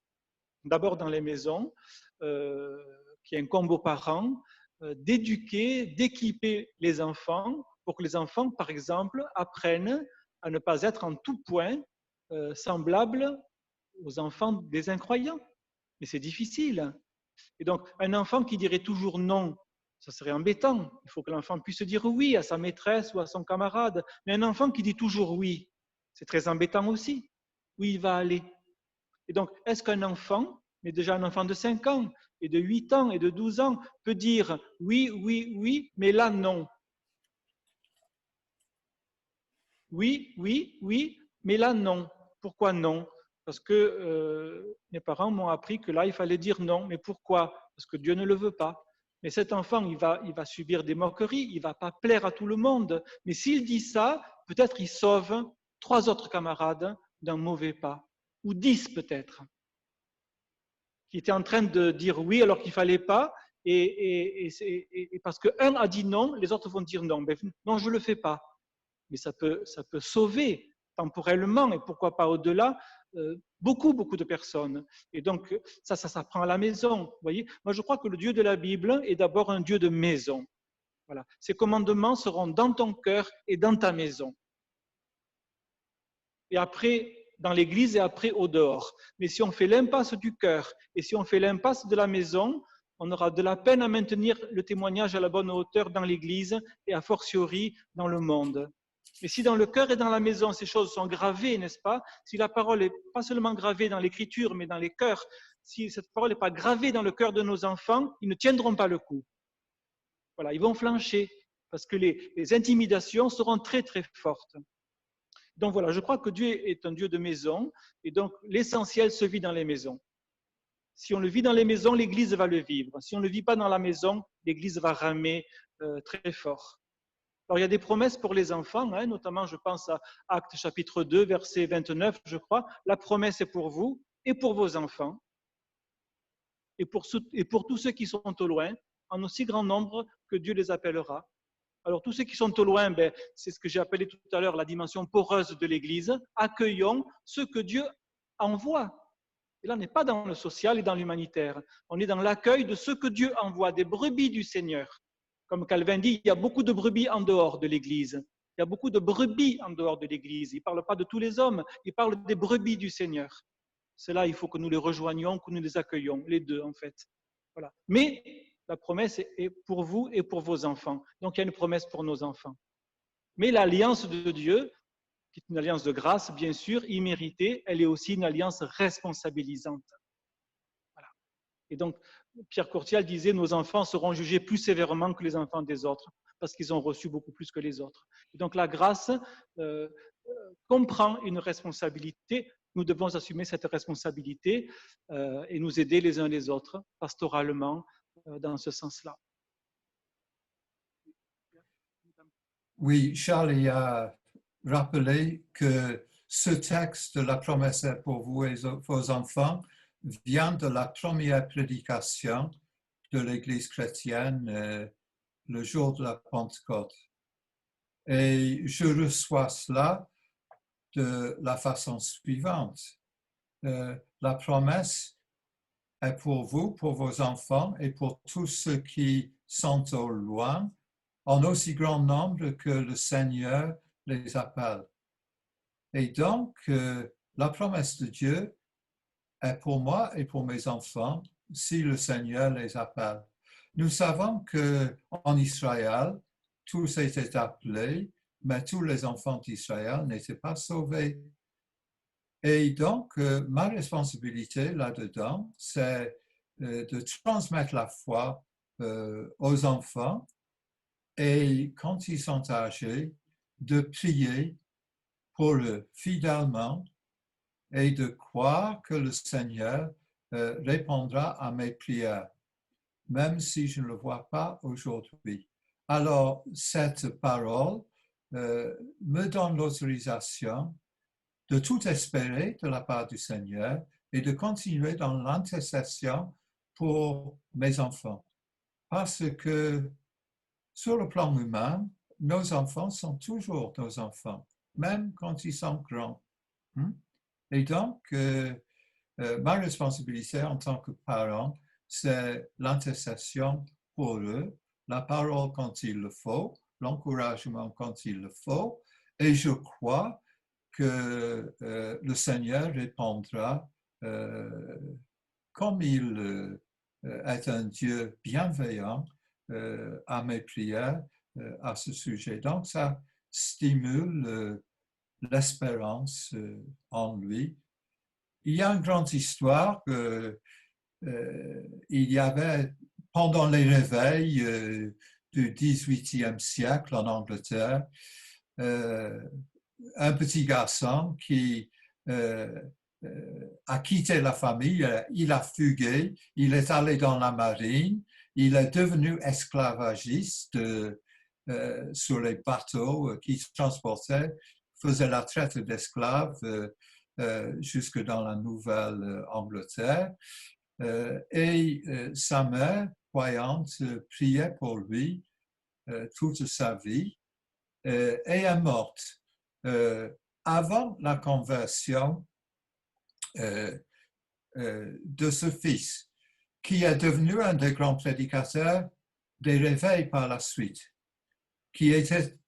qui incombe aux parents, d'éduquer, d'équiper les enfants pour que les enfants, par exemple, apprennent à ne pas être en tout point semblables aux enfants des incroyants. Mais c'est difficile. Et donc, un enfant qui dirait toujours non, ça serait embêtant. Il faut que l'enfant puisse dire oui à sa maîtresse ou à son camarade. Mais un enfant qui dit toujours oui, c'est très embêtant aussi. Où il va aller? Et donc, est-ce qu'un enfant, mais déjà un enfant de 5 ans, et de 8 ans, et de 12 ans, peut dire oui, oui, oui, mais là, non? Oui, oui, oui, mais là, non. Pourquoi non? Parce que mes parents m'ont appris que là, il fallait dire non. Mais pourquoi? Parce que Dieu ne le veut pas. Mais cet enfant, il va subir des moqueries, il ne va pas plaire à tout le monde. Mais s'il dit ça, peut-être il sauve 3 autres camarades d'un mauvais pas, ou 10 peut-être, qui étaient en train de dire oui alors qu'il ne fallait pas, Et parce qu'un a dit non, les autres vont dire non. Non, je ne le fais pas. Mais ça peut sauver temporellement et pourquoi pas au-delà beaucoup de personnes. Et donc, ça s'apprend à la maison. Vous voyez, moi, je crois que le Dieu de la Bible est d'abord un Dieu de maison. Voilà. Ces commandements seront dans ton cœur et dans ta maison. Et après, dans l'église et après au dehors. Mais si on fait l'impasse du cœur et si on fait l'impasse de la maison, on aura de la peine à maintenir le témoignage à la bonne hauteur dans l'église et a fortiori dans le monde. Mais si dans le cœur et dans la maison, ces choses sont gravées, n'est-ce pas? Si la parole n'est pas seulement gravée dans l'écriture, mais dans les cœurs, si cette parole n'est pas gravée dans le cœur de nos enfants, ils ne tiendront pas le coup. Voilà, ils vont flancher parce que les intimidations seront très, très fortes. Donc voilà, je crois que Dieu est un Dieu de maison et donc l'essentiel se vit dans les maisons. Si on le vit dans les maisons, l'Église va le vivre. Si on ne le vit pas dans la maison, l'Église va ramer très fort. Alors il y a des promesses pour les enfants, hein, notamment je pense à Actes chapitre 2, verset 29, je crois. La promesse est pour vous et pour vos enfants et pour tous ceux qui sont au loin, en aussi grand nombre que Dieu les appellera. Alors, tous ceux qui sont au loin, c'est ce que j'ai appelé tout à l'heure la dimension poreuse de l'Église. Accueillons ceux que Dieu envoie. Et là, on n'est pas dans le social et dans l'humanitaire. On est dans l'accueil de ceux que Dieu envoie, des brebis du Seigneur. Comme Calvin dit, il y a beaucoup de brebis en dehors de l'Église. Il y a beaucoup de brebis en dehors de l'Église. Il ne parle pas de tous les hommes, il parle des brebis du Seigneur. Cela, il faut que nous les rejoignions, que nous les accueillions, les deux en fait. Voilà. Mais la promesse est pour vous et pour vos enfants. Donc il y a une promesse pour nos enfants. Mais l'alliance de Dieu, qui est une alliance de grâce, bien sûr, imméritée, elle est aussi une alliance responsabilisante. Voilà. Et donc, Pierre Courtial disait, nos enfants seront jugés plus sévèrement que les enfants des autres, parce qu'ils ont reçu beaucoup plus que les autres. Et donc la grâce comprend une responsabilité. Nous devons assumer cette responsabilité et nous aider les uns les autres, pastoralement, dans ce sens-là. Oui, Charles a rappelé que ce texte de la promesse est pour vous et vos enfants vient de la première prédication de l'Église chrétienne le jour de la Pentecôte. Et je reçois cela de la façon suivante. La promesse est pour vous, pour vos enfants et pour tous ceux qui sont au loin, en aussi grand nombre que le Seigneur les appelle. Et donc, la promesse de Dieu est pour moi et pour mes enfants si le Seigneur les appelle. Nous savons qu'en Israël, tous étaient appelés, mais tous les enfants d'Israël n'étaient pas sauvés. Et donc, ma responsabilité là-dedans, c'est de transmettre la foi aux enfants et quand ils sont âgés, de prier pour eux fidèlement et de croire que le Seigneur répondra à mes prières, même si je ne le vois pas aujourd'hui. Alors, cette parole me donne l'autorisation de tout espérer de la part du Seigneur et de continuer dans l'intercession pour mes enfants. Parce que sur le plan humain, nos enfants sont toujours nos enfants, même quand ils sont grands. Et donc, ma responsabilité en tant que parent, c'est l'intercession pour eux, la parole quand il le faut, l'encouragement quand il le faut, et je crois que le Seigneur répondra comme il est un Dieu bienveillant à mes prières à ce sujet. Donc, ça stimule l'espérance en lui. Il y a une grande histoire il y avait, pendant les réveils du XVIIIe siècle en Angleterre, un petit garçon qui a quitté la famille, il a fugué, il est allé dans la marine, il est devenu esclavagiste sur les bateaux qui transportaient, faisait la traite d'esclaves jusque dans la Nouvelle-Angleterre. Sa mère, croyante, priait pour lui toute sa vie et est morte. Avant la conversion de ce fils, qui est devenu un des grands prédicateurs des réveils par la suite, qui était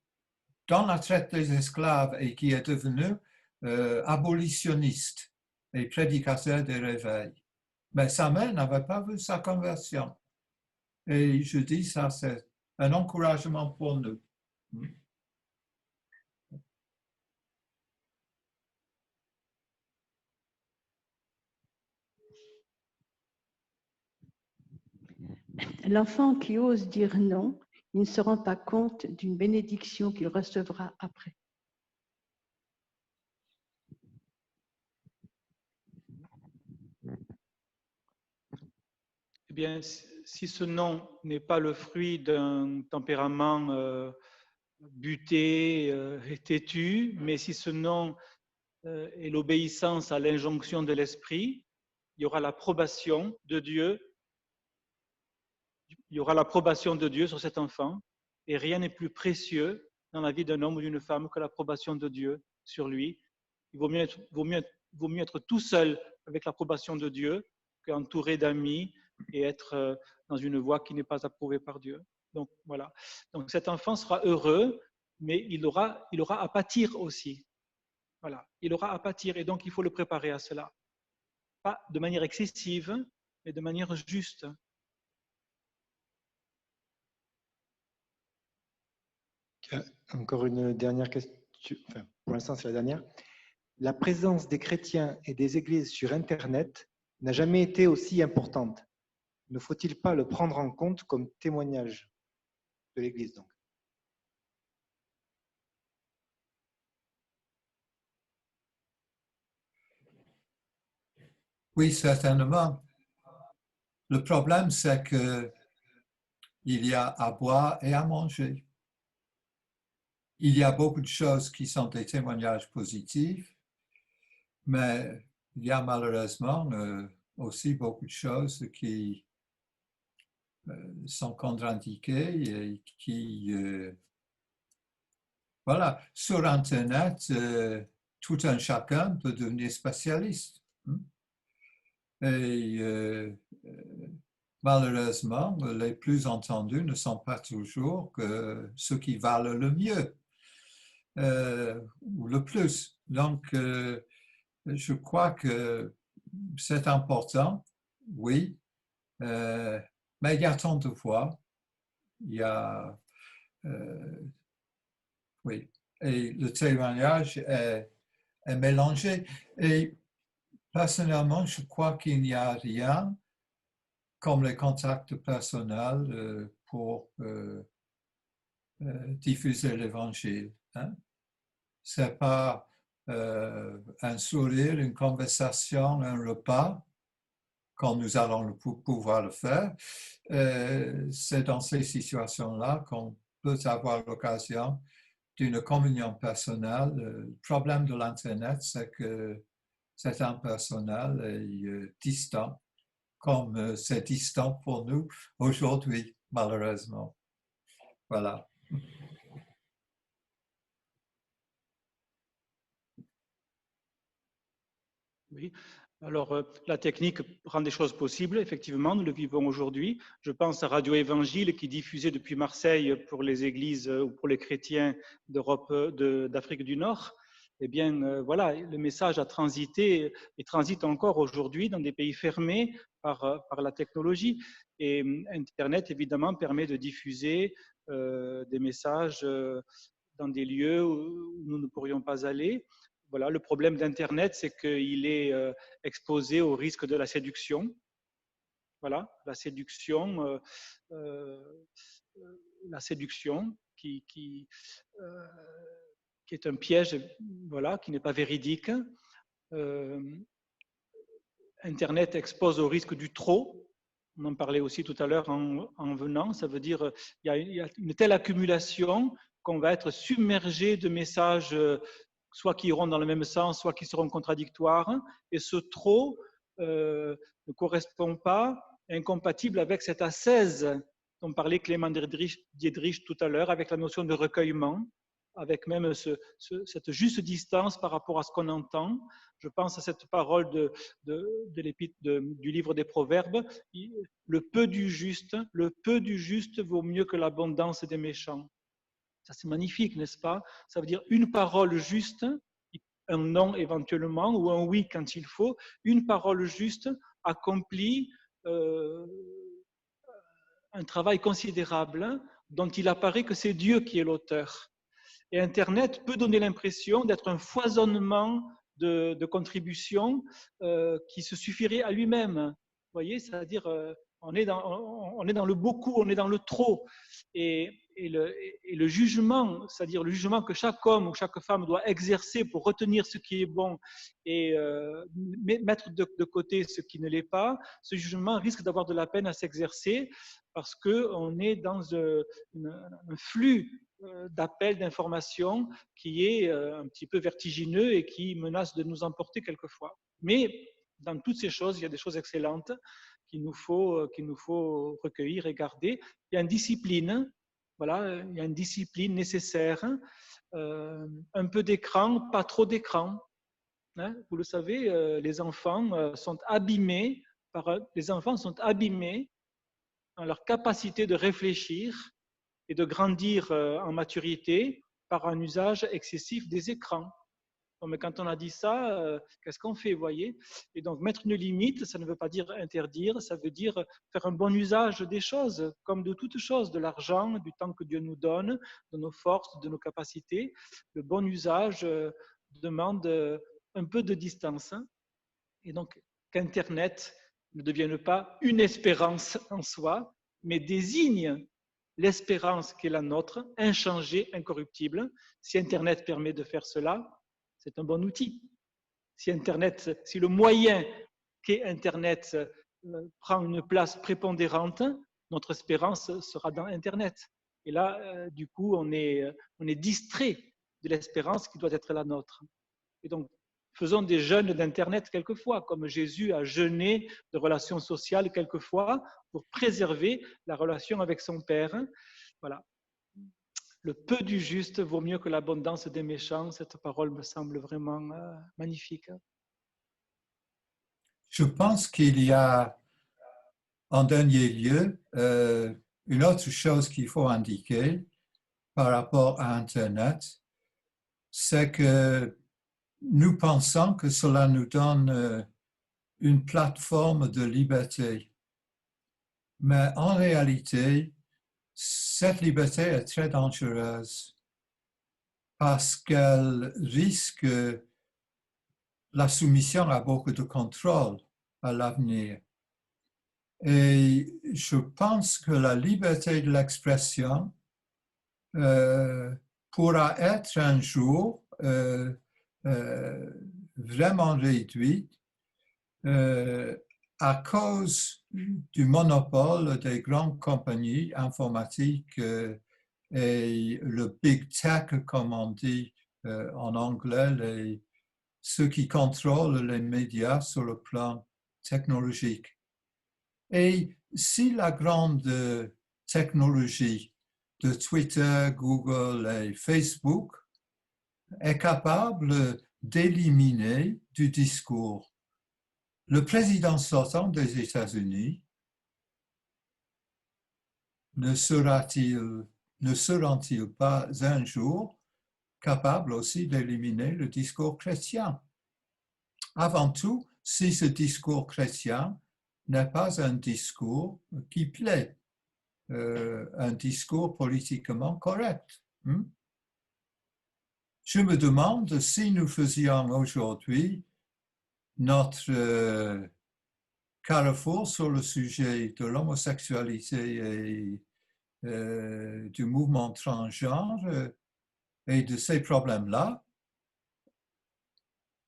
dans la traite des esclaves et qui est devenu abolitionniste et prédicateur des réveils. Mais sa mère n'avait pas vu sa conversion. Et je dis ça, c'est un encouragement pour nous. L'enfant qui ose dire non, il ne se rend pas compte d'une bénédiction qu'il recevra après. Eh bien, si ce non n'est pas le fruit d'un tempérament buté et têtu, mais si ce non est l'obéissance à l'injonction de l'esprit, il y aura l'approbation de Dieu. Il y aura l'approbation de Dieu sur cet enfant, et rien n'est plus précieux dans la vie d'un homme ou d'une femme que l'approbation de Dieu sur lui. Il vaut mieux être tout seul avec l'approbation de Dieu qu'entouré d'amis et être dans une voie qui n'est pas approuvée par Dieu. Donc voilà. Donc cet enfant sera heureux, mais il aura à pâtir aussi. Voilà. Il aura à pâtir, et donc il faut le préparer à cela. Pas de manière excessive, mais de manière juste. Encore une dernière question, enfin, pour l'instant c'est la dernière. La présence des chrétiens et des églises sur Internet n'a jamais été aussi importante. Ne faut-il pas le prendre en compte comme témoignage de l'Église donc? Oui, certainement. Le problème, c'est qu'il y a à boire et à manger. Il y a beaucoup de choses qui sont des témoignages positifs, mais il y a malheureusement aussi beaucoup de choses qui sont contre-indiquées et qui... voilà, sur Internet, tout un chacun peut devenir spécialiste. Et malheureusement, les plus entendus ne sont pas toujours que ceux qui valent le mieux ou le plus. Donc, je crois que c'est important, oui, mais il y a tant de fois, il y a, oui, et le témoignage est mélangé. Et personnellement, je crois qu'il n'y a rien comme les contacts personnels pour diffuser l'Évangile. Hein? Ce n'est pas un sourire, une conversation, un repas, quand nous allons pouvoir le faire. C'est dans ces situations-là qu'on peut avoir l'occasion d'une communion personnelle. Le problème de l'Internet, c'est que c'est impersonnel et distant, comme c'est distant pour nous aujourd'hui, malheureusement. Voilà. Oui. Alors, la technique rend des choses possibles, effectivement, nous le vivons aujourd'hui. Je pense à Radio Évangile qui diffusait depuis Marseille pour les églises ou pour les chrétiens d'Europe, d'Afrique du Nord. Eh bien, voilà, le message a transité et transite encore aujourd'hui dans des pays fermés par la technologie. Et Internet, évidemment, permet de diffuser des messages dans des lieux où nous ne pourrions pas aller. Voilà, le problème d'Internet, c'est qu'il est exposé au risque de la séduction. Voilà, la séduction qui est un piège, voilà, qui n'est pas véridique. Internet expose au risque du trop. On en parlait aussi tout à l'heure en venant. Ça veut dire il y a une telle accumulation qu'on va être submergé de messages soit qui iront dans le même sens, soit qui seront contradictoires. Et ce trop ne correspond pas, est incompatible avec cette ascèse dont parlait Clément Dietrich tout à l'heure, avec la notion de recueillement, avec même cette juste distance par rapport à ce qu'on entend. Je pense à cette parole du livre des Proverbes, le peu du juste vaut mieux que l'abondance des méchants. Ça, c'est magnifique, n'est-ce pas? Ça veut dire une parole juste, un non éventuellement, ou un oui quand il faut, une parole juste accomplit un travail considérable dont il apparaît que c'est Dieu qui est l'auteur. Et Internet peut donner l'impression d'être un foisonnement de contributions qui se suffirait à lui-même. Vous voyez, c'est-à-dire on est dans le beaucoup, on est dans le trop. Et le jugement, c'est-à-dire le jugement que chaque homme ou chaque femme doit exercer pour retenir ce qui est bon et mettre de côté ce qui ne l'est pas, ce jugement risque d'avoir de la peine à s'exercer parce qu'on est dans un flux d'appels, d'informations qui est un petit peu vertigineux et qui menace de nous emporter quelquefois. Mais dans toutes ces choses, il y a des choses excellentes qu'il nous faut recueillir et garder. Il y a une discipline, voilà, il y a une discipline nécessaire, un peu d'écran, pas trop d'écran. Hein, vous le savez, les enfants sont abîmés dans leur capacité de réfléchir et de grandir en maturité par un usage excessif des écrans. Mais quand on a dit ça, qu'est-ce qu'on fait, vous voyez? Et donc, mettre une limite, ça ne veut pas dire interdire, ça veut dire faire un bon usage des choses, comme de toutes choses, de l'argent, du temps que Dieu nous donne, de nos forces, de nos capacités. Le bon usage demande un peu de distance. Et donc, qu'Internet ne devienne pas une espérance en soi, mais désigne l'espérance qui est la nôtre, inchangée, incorruptible. Si Internet permet de faire cela, c'est un bon outil. Si le moyen qu'est Internet prend une place prépondérante, notre espérance sera dans Internet. Et là, du coup, on est distrait de l'espérance qui doit être la nôtre. Et donc, faisons des jeûnes d'Internet quelquefois, comme Jésus a jeûné de relations sociales quelquefois pour préserver la relation avec son Père. Voilà. Le peu du juste vaut mieux que l'abondance des méchants. Cette parole me semble vraiment magnifique. Je pense qu'il y a, en dernier lieu, une autre chose qu'il faut indiquer par rapport à Internet, c'est que nous pensons que cela nous donne une plateforme de liberté. Mais en réalité, cette liberté est très dangereuse parce qu'elle risque la soumission à beaucoup de contrôle à l'avenir. Et je pense que la liberté de l'expression pourra être un jour vraiment réduite à cause du monopole des grandes compagnies informatiques et le big tech, comme on dit en anglais, ceux qui contrôlent les médias sur le plan technologique. Et si la grande technologie de Twitter, Google et Facebook est capable d'éliminer du discours, le président sortant des États-Unis ne sera-t-il pas un jour capable aussi d'éliminer le discours chrétien? Avant tout, si ce discours chrétien n'est pas un discours qui plaît, un discours politiquement correct. Je me demande si nous faisions aujourd'hui notre carrefour sur le sujet de l'homosexualité et du mouvement transgenre et de ces problèmes-là,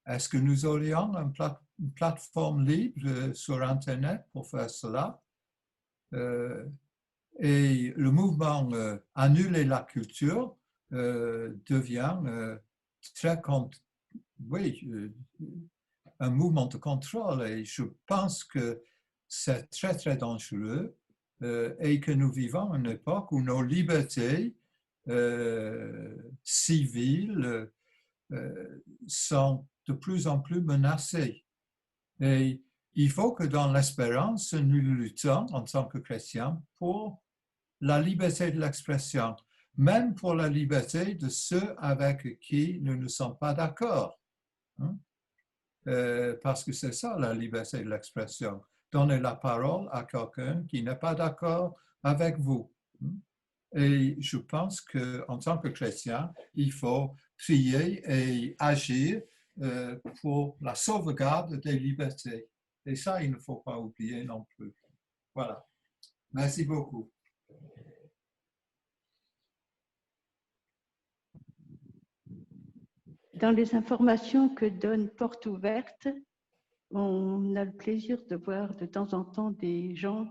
est-ce que nous aurions une plateforme libre sur Internet pour faire cela? Et le mouvement Annuler la culture devient très un mouvement de contrôle et je pense que c'est très, très dangereux et que nous vivons une époque où nos libertés civiles sont de plus en plus menacées. Et il faut que dans l'espérance, nous luttons en tant que chrétiens pour la liberté de l'expression, même pour la liberté de ceux avec qui nous ne sommes pas d'accord. Hein? Parce que c'est ça la liberté de l'expression. Donner la parole à quelqu'un qui n'est pas d'accord avec vous. Et je pense qu'en tant que chrétien, il faut prier et agir pour la sauvegarde des libertés. Et ça, il ne faut pas oublier non plus. Voilà. Merci beaucoup. Dans les informations que donne Porte Ouverte, on a le plaisir de voir de temps en temps des gens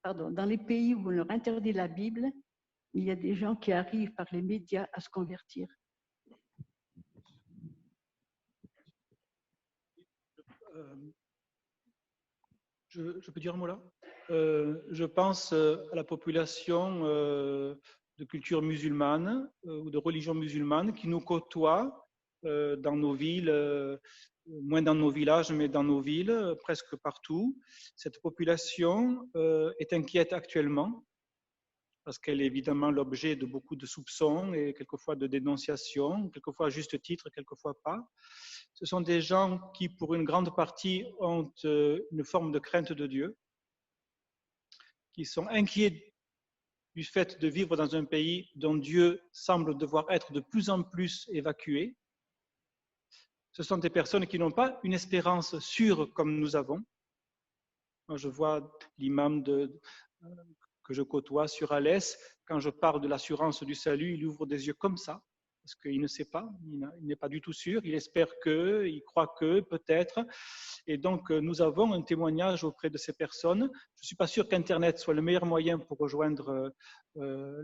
dans les pays où on leur interdit la Bible, il y a des gens qui arrivent par les médias à se convertir. Je peux dire un mot là? Je pense à la population de culture musulmane ou de religion musulmane qui nous côtoie dans nos villes, moins dans nos villages, mais dans nos villes, presque partout. Cette population est inquiète actuellement parce qu'elle est évidemment l'objet de beaucoup de soupçons et quelquefois de dénonciations, quelquefois à juste titre, quelquefois pas. Ce sont des gens qui, pour une grande partie, ont une forme de crainte de Dieu, qui sont inquiets du fait de vivre dans un pays dont Dieu semble devoir être de plus en plus évacué. Ce sont des personnes qui n'ont pas une espérance sûre comme nous avons. Moi, je vois l'imam que je côtoie sur Alès, quand je parle de l'assurance du salut, il ouvre des yeux comme ça, parce qu'il ne sait pas, il n'est pas du tout sûr, il espère que, il croit que, peut-être. Et donc, nous avons un témoignage auprès de ces personnes. Je ne suis pas sûr qu'Internet soit le meilleur moyen pour rejoindre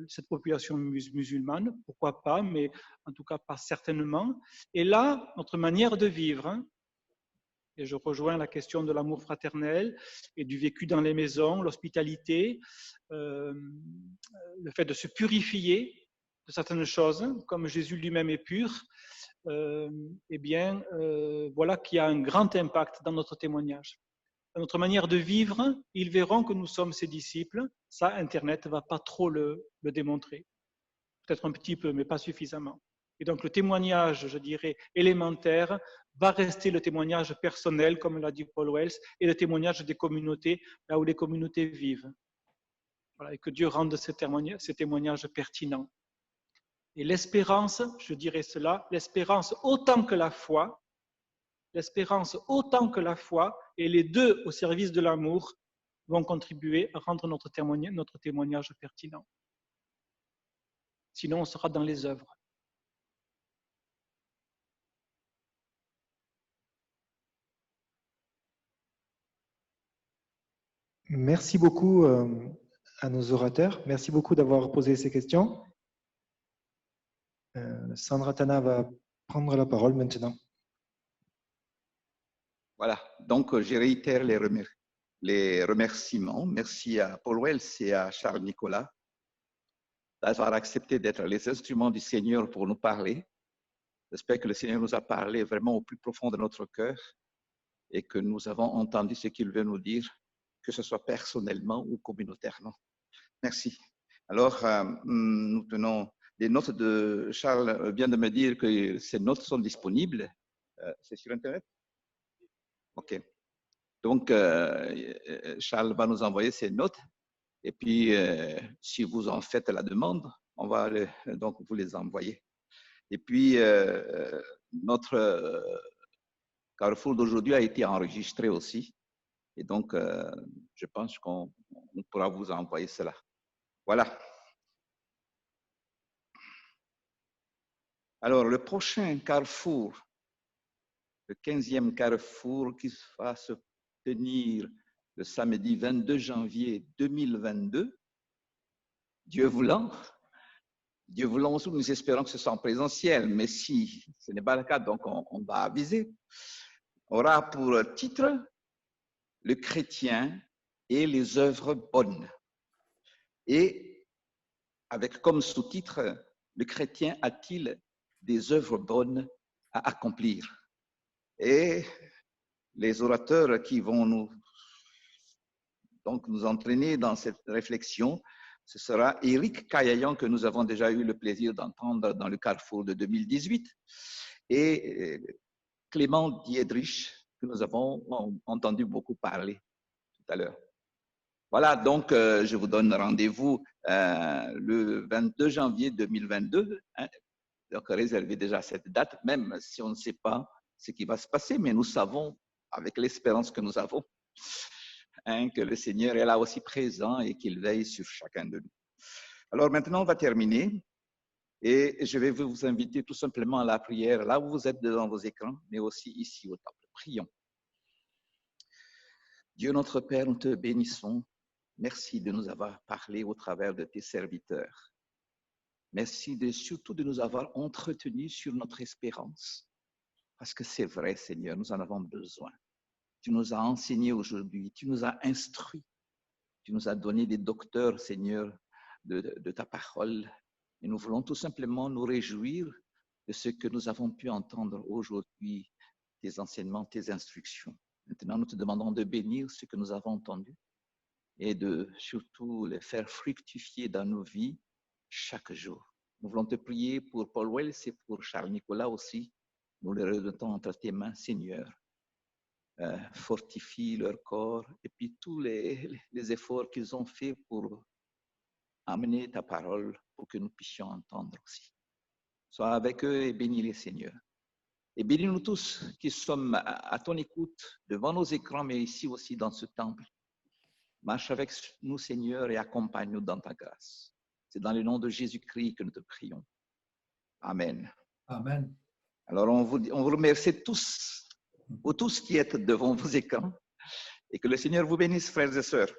cette population musulmane, pourquoi pas, mais en tout cas pas certainement. Et là, notre manière de vivre, et je rejoins la question de l'amour fraternel et du vécu dans les maisons, l'hospitalité, le fait de se purifier de certaines choses, comme Jésus lui-même est pur, voilà qu'il y a un grand impact dans notre témoignage. Dans notre manière de vivre, ils verront que nous sommes ses disciples. Ça, Internet ne va pas trop le démontrer. Peut-être un petit peu, mais pas suffisamment. Et donc le témoignage, je dirais, élémentaire, va rester le témoignage personnel, comme l'a dit Paul Wells, et le témoignage des communautés, là où les communautés vivent. Voilà, et que Dieu rende ces témoignages pertinents. Et l'espérance, je dirais cela, l'espérance autant que la foi, et les deux au service de l'amour, vont contribuer à rendre notre témoignage pertinent. Sinon, on sera dans les œuvres. Merci beaucoup à nos orateurs. Merci beaucoup d'avoir posé ces questions. Sandra Tana va prendre la parole maintenant. Voilà, donc je réitère les remerciements. Merci à Paul Wells et à Charles Nicolas d'avoir accepté d'être les instruments du Seigneur pour nous parler. J'espère que le Seigneur nous a parlé vraiment au plus profond de notre cœur et que nous avons entendu ce qu'il veut nous dire, que ce soit personnellement ou communautairement. Merci. Alors, nous tenons des notes de Charles vient de me dire que ces notes sont disponibles. C'est sur Internet? OK. Donc, Charles va nous envoyer ces notes. Et puis, si vous en faites la demande, on va donc vous les envoyer. Et puis, notre Carrefour d'aujourd'hui a été enregistré aussi. Et donc, je pense qu'on pourra vous envoyer cela. Voilà. Alors, le prochain Carrefour, le 15e Carrefour qui va se tenir le samedi 22 janvier 2022, Dieu voulant, Dieu voulant, nous espérons que ce soit en présentiel, mais si ce n'est pas le cas, donc on va aviser. Aura pour titre le chrétien et les œuvres bonnes. Et avec comme sous-titre, le chrétien a-t-il des œuvres bonnes à accomplir? Et les orateurs qui vont nous entraîner dans cette réflexion, ce sera Éric Caillayan, que nous avons déjà eu le plaisir d'entendre dans le Carrefour de 2018, et Clément Diedrich, que nous avons entendu beaucoup parler tout à l'heure. Voilà, donc je vous donne rendez-vous le 22 janvier 2022. Hein, donc réservez déjà cette date, même si on ne sait pas ce qui va se passer, mais nous savons, avec l'espérance que nous avons, hein, que le Seigneur est là aussi présent et qu'il veille sur chacun de nous. Alors maintenant, on va terminer et je vais vous inviter tout simplement à la prière, là où vous êtes devant vos écrans, mais aussi ici au temple. Prions. Dieu notre Père, nous te bénissons. Merci de nous avoir parlé au travers de tes serviteurs. Merci surtout de nous avoir entretenus sur notre espérance. Parce que c'est vrai, Seigneur, nous en avons besoin. Tu nous as enseigné aujourd'hui, tu nous as instruits, tu nous as donné des docteurs, Seigneur, de ta parole. Et nous voulons tout simplement nous réjouir de ce que nous avons pu entendre aujourd'hui, tes enseignements, tes instructions. Maintenant, nous te demandons de bénir ce que nous avons entendu et de surtout les faire fructifier dans nos vies chaque jour. Nous voulons te prier pour Paul Wells et pour Charles Nicolas aussi. Nous les remettons entre tes mains, Seigneur. Fortifie leur corps et puis tous les efforts qu'ils ont faits pour amener ta parole pour que nous puissions entendre aussi. Sois avec eux et bénis-les, Seigneur. Et bénis-nous tous qui sommes à ton écoute devant nos écrans, mais ici aussi dans ce temple. Marche avec nous, Seigneur, et accompagne-nous dans ta grâce. C'est dans le nom de Jésus-Christ que nous te prions. Amen. Amen. Alors, on vous remercie tous, vous tous qui êtes devant vos écrans, et que le Seigneur vous bénisse, frères et sœurs.